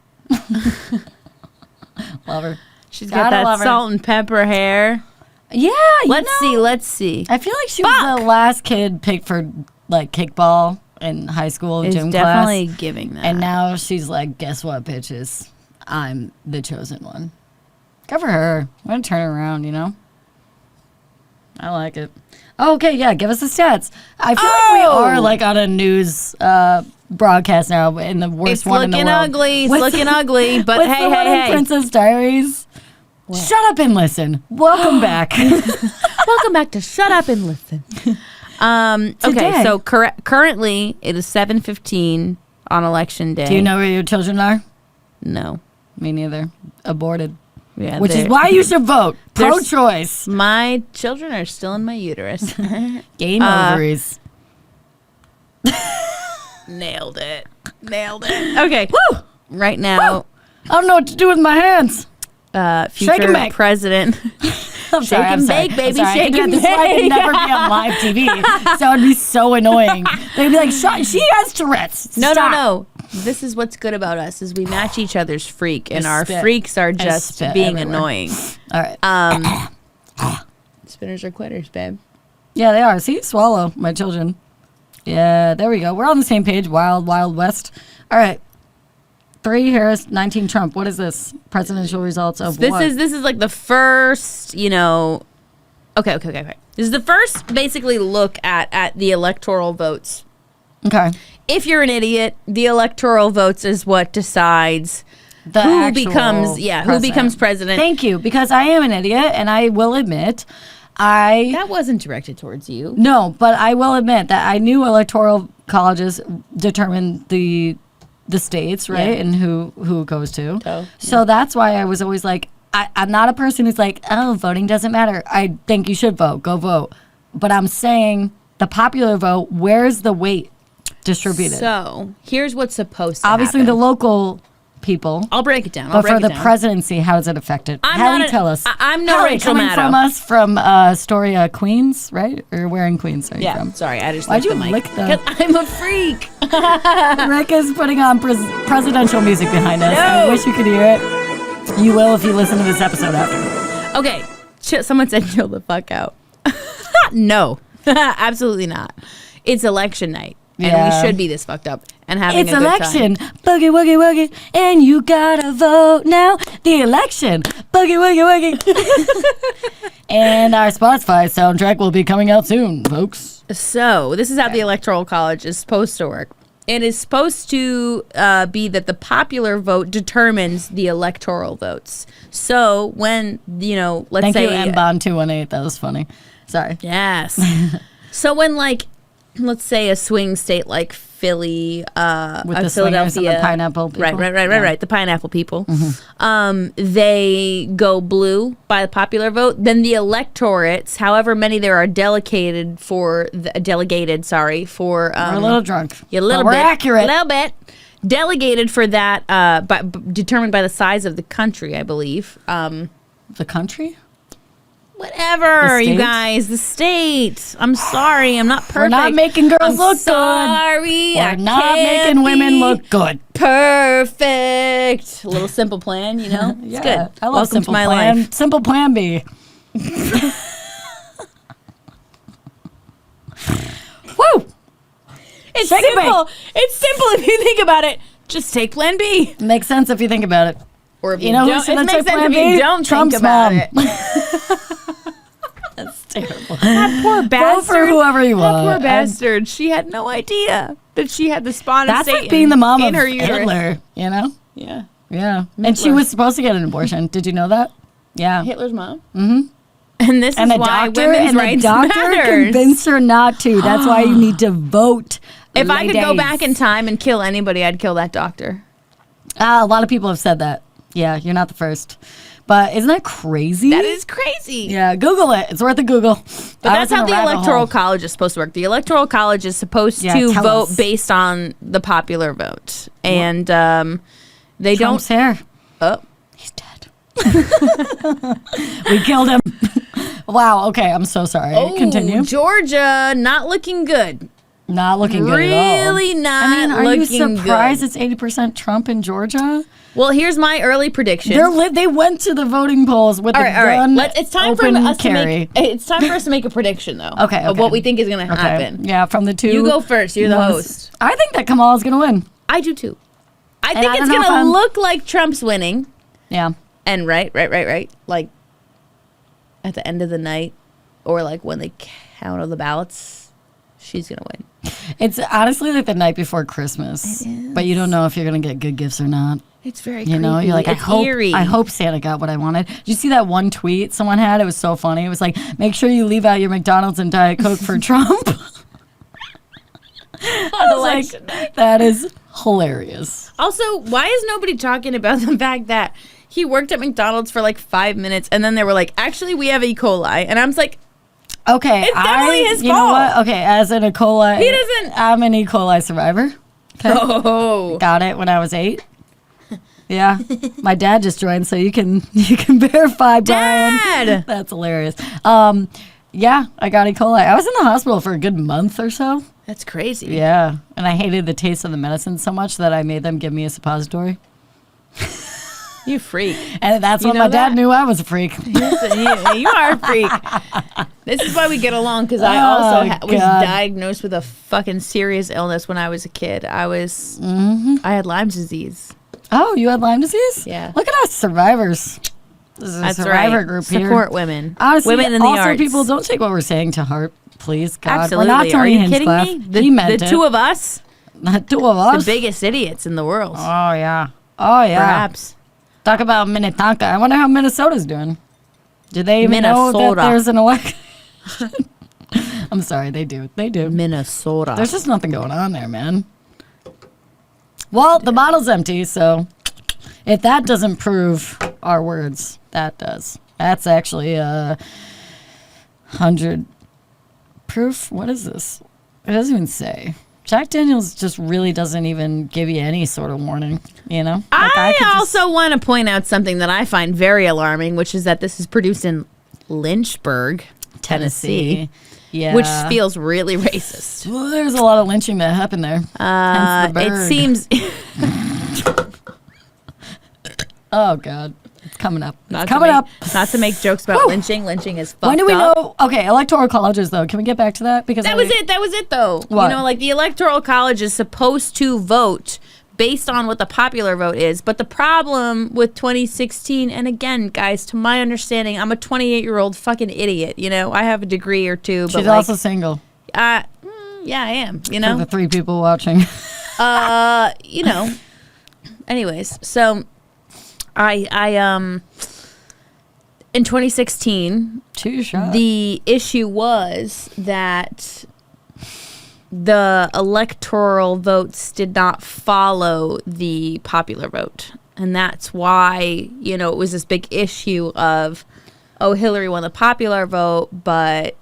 Love her. She's got that salt and pepper hair. Yeah, Let's see. I feel like she was the last kid picked for kickball in high school It's gym definitely class. giving that. And now she's like, guess what, bitches? I'm the chosen one. Good for her. I'm going to turn her around, I like it. Oh, okay, yeah, give us the stats. I feel like we are on a news broadcast now in the worst It's one in the looking world. ugly. It's looking ugly. But What's the hey, one in hey. Princess Diaries? Shut up and listen. Welcome back. Welcome back to Shut Up and Listen. Okay, so currently it is 7:15 on election day. Do you know where your children are? No. Me neither. Aborted. Yeah, which is why you should vote. There's- Pro-choice. My children are still in my uterus. Gain ovaries. Nailed it. Okay. Woo! Right now, I don't know what to do with my hands. Shake and future bake. president. I'm sorry, and bake, baby, I'm sorry. shake and This is why I bake. could never be on live TV. So it'd be so annoying. They'd be like, she has Tourette's. No. Stop." This is what's good about us is we match each other's freak, and I our spit. freaks are I just spit being everywhere. annoying. All right. Spinners are quitters, babe. Yeah, they are. See, swallow, my children. Yeah, there we go. We're on the same page. Wild, Wild West. All right. 3 Harris, 19 Trump. What is this? Presidential results of This what? is like the first, Okay. This is the first basically look at the electoral votes. Okay. If you're an idiot, the electoral votes is what decides The who actual becomes president. Thank you, because I am an idiot, and I will admit, That wasn't directed towards you. No, but I will admit that I knew electoral colleges determine the states, right, Yeah. and who it goes to. Oh, So that's why I was always like, I'm not a person who's like, oh, voting doesn't matter. I think you should vote. Go vote. But I'm saying the popular vote, where's the weight distributed? So here's what's supposed to Obviously, happen. the local people. I'll break it down. But for the presidency, how is it affected? I'm Hallie, not a- tell us. I'm no Hallie, Rachel coming Maddow. from us from Astoria, Queens, right? Or where in Queens are you Yeah, from? sorry, I just Why'd licked you the mic. lick the- 'Cause I'm a freak. Rick is putting on presidential music behind us. I No. wish you could hear it. You will if you listen to this episode after. Okay, someone said chill the fuck out. No, absolutely not. It's election night, and Yeah. we should be this fucked up and having It's a good election. time. Boogie, woogie, woogie. And you gotta vote now. The election. Boogie, woogie, woogie. And our Spotify soundtrack will be coming out soon, folks. So this is how the Electoral College is supposed to work. It is supposed to be that the popular vote determines the electoral votes. So when, let's Thank say... you, M-Bond218. That was funny. Sorry. Yes. So when, let's say a swing state like Philly, With the swingers and Philadelphia, the pineapple people. right, the pineapple people, they go blue by the popular vote. Then the electorates, however many there are delegated for, We're a little drunk. a little But we're bit, accurate. a little bit delegated for that, determined by the size of the country, I believe. The country? Whatever, The you state? guys, the state. I'm sorry, I'm not perfect. We're not making girls I'm look good. sorry, I We're not can't making women be look good. perfect. A little simple plan, It's good. I love Welcome Simple to my Plan. life. Simple Plan B. Woo! It's Shake and simple. It's simple if you think about it. Just take Plan B. Makes sense if you think about it. Or if You know who don't, should it have makes took sense Plan if you B? don't Trump's think about mom. it. That's terrible. That poor bastard. Vote for whoever you That want. poor bastard. She had no idea that she had the spawn of That's Satan like being the mom in of her uterus. Hitler, you know? Yeah. Yeah. And she was supposed to get an abortion. Did you know that? Yeah. Hitler's mom. Mm-hmm. And this And is the why doctor women's and the rights doctor matters. convinced her not to. That's why you need to vote. If I could go ladies. back in time and kill anybody, I'd kill that doctor. A lot of people have said that. Yeah, you're not the first. But isn't that crazy? That is crazy. Yeah, Google it. It's worth a Google. But that's how the Electoral College is supposed to work. The Electoral College is supposed to tell vote us. based on the popular vote. And they Trump's don't... hair. Oh. He's dead. We killed him. Wow. Okay. I'm so sorry. Continue. Georgia, not looking good. Not looking good at all. Really not I mean, are you looking surprised good. it's 80% Trump in Georgia? Well, here's my early prediction. They went to the voting polls with all the right. gun. It's time for open us carry. it's time for us to make a prediction, though. Okay, Of okay. what we think is going to Okay. happen. Yeah, from the two. You go first. You're the host. I think that Kamala's going to win. I do too. I And think I it's don't know going if to I'm- look like Trump's winning. Yeah. And right. Like at the end of the night, or like when they count all the ballots, she's going to win. It's honestly like the night before Christmas. But you don't know if you're going to get good gifts or not. It's very You know, creepy. you're like, It's I eerie. hope Santa got what I wanted. Did you see that one tweet someone had? It was so funny. It was like, make sure you leave out your McDonald's and Diet Coke for Trump. I was like, that is hilarious. Also, why is nobody talking about the fact that He worked at McDonald's for like 5 minutes, and then they were like, actually, we have E. coli. And I was like, Okay, it's definitely his you know fault. what? Okay, as an E. coli, He doesn't- I'm an E. coli survivor. Okay. oh. Got it when I was 8. Yeah, my dad just joined, so you can verify, Brian. Dad! That's hilarious. Yeah, I got E. coli. I was in the hospital for a good month or so. That's crazy. Yeah, and I hated the taste of the medicine so much that I made them give me a suppository. You freak. And that's You when know my dad that? knew I was a freak. You are a freak. This is why we get along, because I also was God. diagnosed with a fucking serious illness when I was a kid. I had Lyme disease. Oh, you had Lyme disease? Yeah. Look at us survivors. This is That's a survivor right. group here. Support women. Honestly, women in the also arts. people, don't take what we're saying to heart, please. God, Absolutely. we're not Tony Are you Hinchcliffe. kidding me? He meant the it. two of us, The two of the us. biggest idiots in the world. Oh yeah. Oh yeah. Perhaps. Talk about Minnetonka. I wonder how Minnesota's doing. Do they even know Minnesota. that there's an election? I'm sorry, they do. They do. Minnesota. There's just nothing going on there, man. Well, the bottle's empty, so if that doesn't prove our words, that does. That's actually 100 proof. What is this? It doesn't even say. Jack Daniels just really doesn't even give you any sort of warning, you know? Like, I could just- also want to point out something that I find very alarming, which is that this is produced in Lynchburg, Tennessee, Yeah. which feels really racist. Well, there's a lot of lynching that happened there. Hence the It bird. seems Oh, God. It's coming up. It's not coming up. Not to make jokes about lynching. Lynching is fucked When do we up. know? Okay, electoral colleges, though. Can we get back to that? Because That was it. That was it, though. What? You know, like the electoral college is supposed to vote based on what the popular vote is. But the problem with 2016, and again, guys, to my understanding, I'm a 28-year-old fucking idiot. You know, I have a degree or two, but She's like, also single. yeah, I am. You For know, the 3 people watching. you know. Anyways, so I in 2016. 2 shots. The issue was that the electoral votes did not follow the popular vote. And that's why, you know, it was this big issue of, oh, Hillary won the popular vote, but,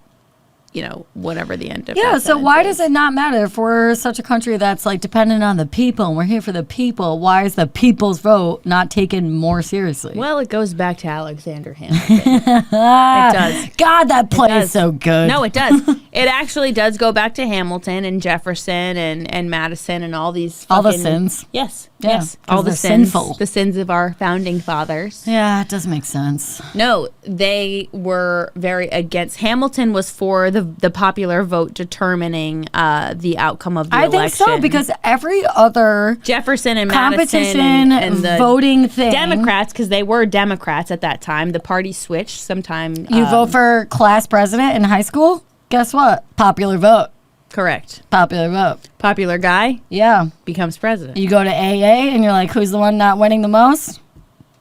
you know, whatever the end of Yeah, that so why sentence does it not matter if we're such a country that's like dependent on the people and we're here for the people? Why is the people's vote not taken more seriously? Well, it goes back to Alexander Hamilton. It does. God, that play does. is so good. No, it does. It actually does go back to Hamilton and Jefferson and Madison and all these all the fucking- sins. Yes, Yeah, yes. 'cause All the they're sins. sinful. The sins of our founding fathers. Yeah, it does make sense. No, they were very against. Hamilton was for the popular vote determining the outcome of the I election. think so, because every other Jefferson and competition Madison and the voting thing. Democrats, because they were Democrats at that time. The party switched sometime. You vote for class president in high school? Guess what? Popular vote. Correct. Popular vote. Popular guy Yeah. becomes president. You go to AA and you're like, who's the one not winning the most?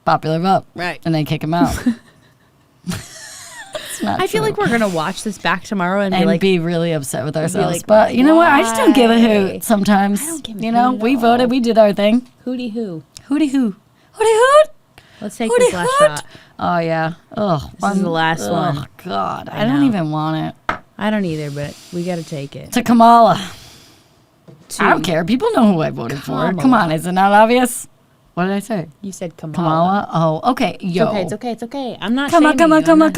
Popular vote. Right. And they kick him out. It's not I feel true. like we're gonna watch this back tomorrow and be and like, be really upset with ourselves. like, but you know what? I just don't give a why? hoot sometimes. I don't give a you know, hoot at we all. voted, we did our thing. hooty hoo. Hooty hoo. Hooty hoot. Let's take Hooty this last hoot. shot. Oh, yeah. Ugh. This is the last one. Oh, God. I I don't know. even want it. I don't either, but we gotta take it. To Kamala. I don't care. People know who I voted for. Come on. Is it not obvious? What did I say? You said Kamala. Kamala? Oh, okay. Yo. It's okay. I'm not Come on, shaming you. I'm not-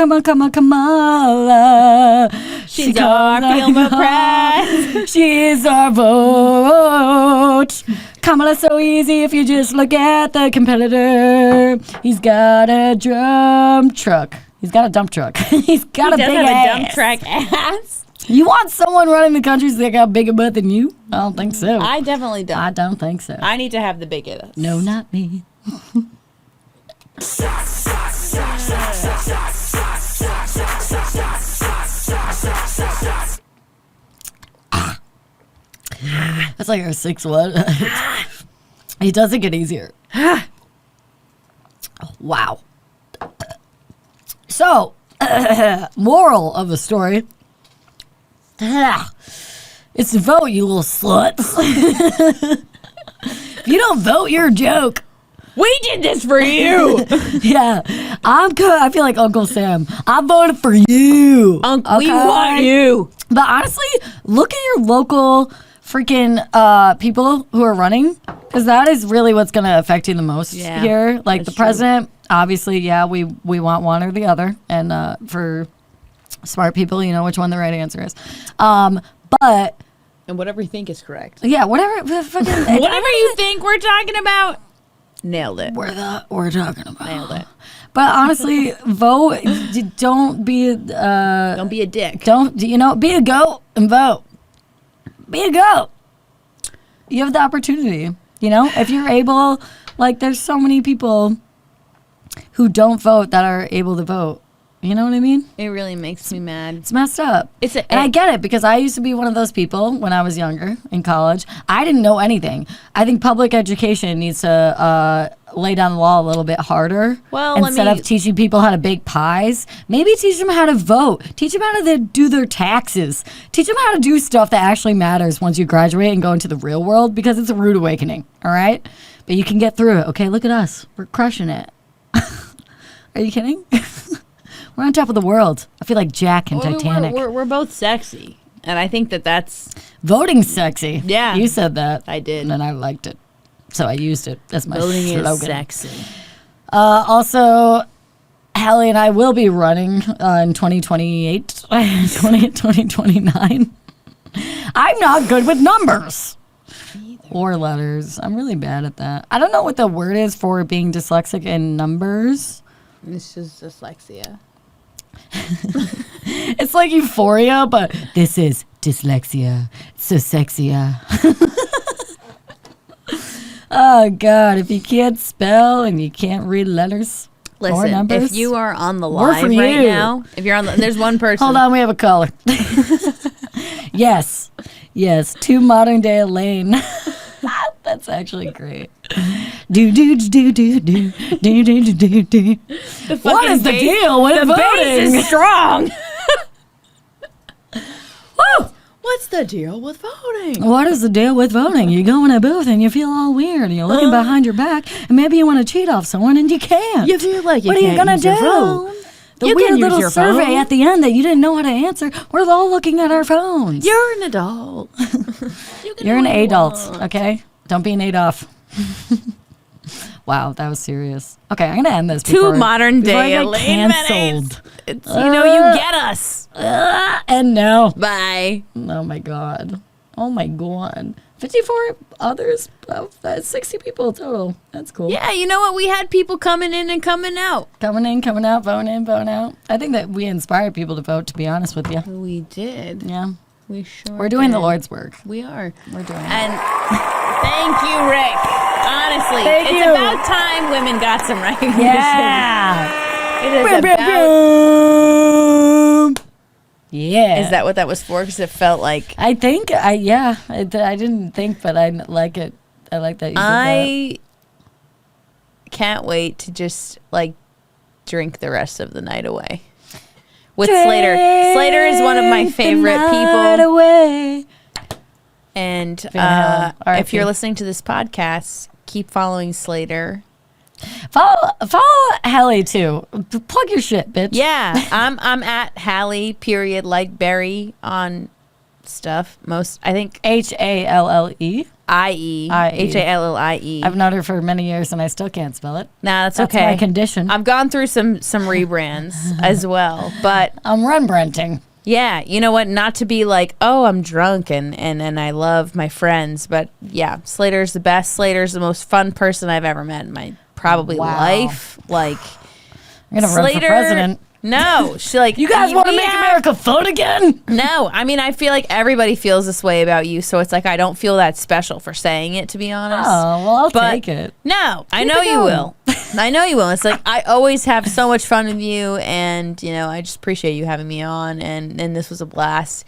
Kamala. She's our field of press. She is our vote. Kamala's so easy if you just look at the competitor. He's got a dump truck. He's got a dump truck. He's got a Does big have ass. a dump truck ass. You want someone running the country so they got a bigger butt than you? I don't think so. I definitely don't. I don't think so. I need to have the biggest. No, not me. That's like our 6-1. It doesn't get easier. Wow. So, moral of the story. It's to vote, you little sluts. If you don't vote, you're a joke. We did this for you. Yeah, I'm good. I feel like Uncle Sam. I voted for you. We want you. But honestly, look at your local freaking people who are running, because that is really what's going to affect you the most here. Like the president, obviously, we want one or the other. And for smart people, you know which one the right answer is. But... And whatever you think is correct. Yeah, whatever you think we're talking about, nailed it. We're talking about. Nailed it. But honestly, vote. Don't be a dick. Be a goat and vote. Be a goat. You have the opportunity. If you're able, like there's so many people who don't vote that are able to vote. You know what I mean? It really makes me mad. It's messed up. And I get it, because I used to be one of those people when I was younger in college. I didn't know anything. I think public education needs to lay down the law a little bit harder. Well, instead of teaching people how to bake pies, maybe teach them how to vote. Teach them how to do their taxes. Teach them how to do stuff that actually matters once you graduate and go into the real world, because it's a rude awakening, all right? But you can get through it, okay? Look at us. We're crushing it. Are you kidding? We're on top of the world. I feel like Jack in Titanic. We're both sexy. And I think that's... Voting's sexy. Yeah. You said that. I did. And then I liked it. So I used it as my Voting slogan. is sexy. Also, Hallie and I will be running in 2028, 2029. I'm not good with numbers. Or letters. I'm really bad at that. I don't know what the word is for being dyslexic in numbers. It's just dyslexia. It's like Euphoria, but this is dyslexia. It's so sexy. Oh, God. If you can't spell and you can't read letters or numbers. If you are on the live right now, if you're on there's one person. Hold on, we have a caller. Yes. 2 modern day Elaine. That's actually great. Do. What is the deal with voting? Base is strong. Woo! What's the deal with voting? What is the deal with voting? You go in a booth and you feel all weird. And you're looking behind your back, and maybe you want to cheat off someone, and you can't. You feel like what are you gonna do? The weird little survey at the end that you didn't know how to answer. We're all looking at our phones. You're an adult. You're an adult, okay? Don't be an Adolf. Wow, that was serious. Okay, I'm gonna end this. 2 modern day Elaine canceled. You get us. And no. Bye. Oh my god. 54 others. 60 people total. That's cool. Yeah, you know what? We had people coming in and coming out. Coming in, coming out, voting in, voting out. I think that we inspired people to vote, to be honest with you. We did. Yeah. We sure We're doing did. the Lord's work. We are. We're doing it. And thank you, Rick. Honestly, it's about time women got some recognition. Yeah. It is Yeah. Is that what that was for? Because it felt like... I think, I didn't think, but I like it. I like that you did that. Can't wait to just, drink the rest of the night away. With Slater. Slater is one of my favorite people. Away. And if you're listening to this podcast, keep following Slater. Follow Hallie too. Plug your shit, bitch. Yeah, I'm at Hallie period like Berry on stuff. I think HALLIE. IE. HALLIE. I've known her for many years and I still can't spell it. Nah, that's okay. That's my condition. I've gone through some rebrands as well, but I'm Rembrandting. Yeah, you know what? Not to be like, oh, I'm drunk and I love my friends, but yeah, Slater's the best. Slater's the most fun person I've ever met in my life. Like, I'm gonna run for president. No, you guys want to make America fun again? No, I mean, I feel like everybody feels this way about you, so it's like I don't feel that special for saying it, to be honest. Oh, well, I'll take it. No, I know you will. I know you will. It's like I always have so much fun with you, and I just appreciate you having me on, and this was a blast.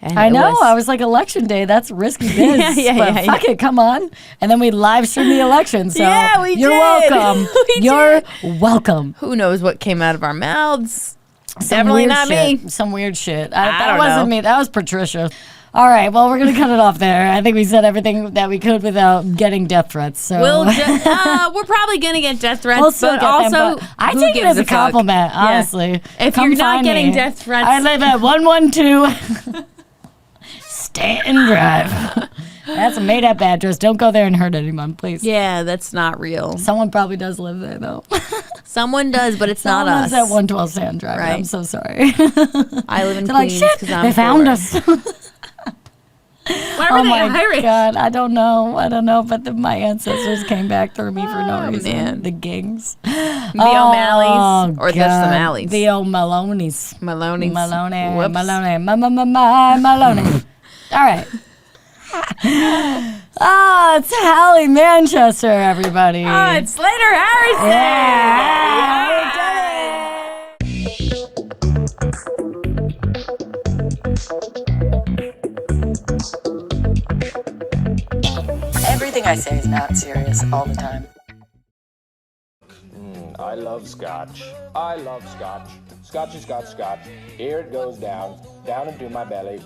And I know. I was like, election day, that's risky biz. But fuck it, come on. And then we live stream the election. So you're welcome. You're welcome. Who knows what came out of our mouths? Definitely not me. Some weird shit. That wasn't me. That was Patricia. All right, well, we're going to cut it off there. I think we said everything that we could without getting death threats. So we're probably going to get death threats, we'll still but get also, them, but I take it as a compliment, honestly. If Come you're not find getting me. death threats, I live at 112 Stanton Drive. That's a made-up address. Don't go there and hurt anyone, please. Yeah, that's not real. Someone probably does live there, though. Someone does, but it's not Someone's us. at 112 Stanton Drive. Right. I'm so sorry. I live in They're like, Queens shit, because I'm they found poor. us. Why were they Irish? God, I don't know, but my ancestors came back through me for no reason. Man. The Gings. The O'Malleys, or just the Malleys? The O'Maloneys. Maloney's. Maloney. Whoops. Maloney. Maloney. All right. It's Hallie Manchester, everybody. It's Slater Harrison. Everything I say is not serious all the time. I love scotch. I love scotch. Scotchy, scotch, scotch. Here it goes down into my belly.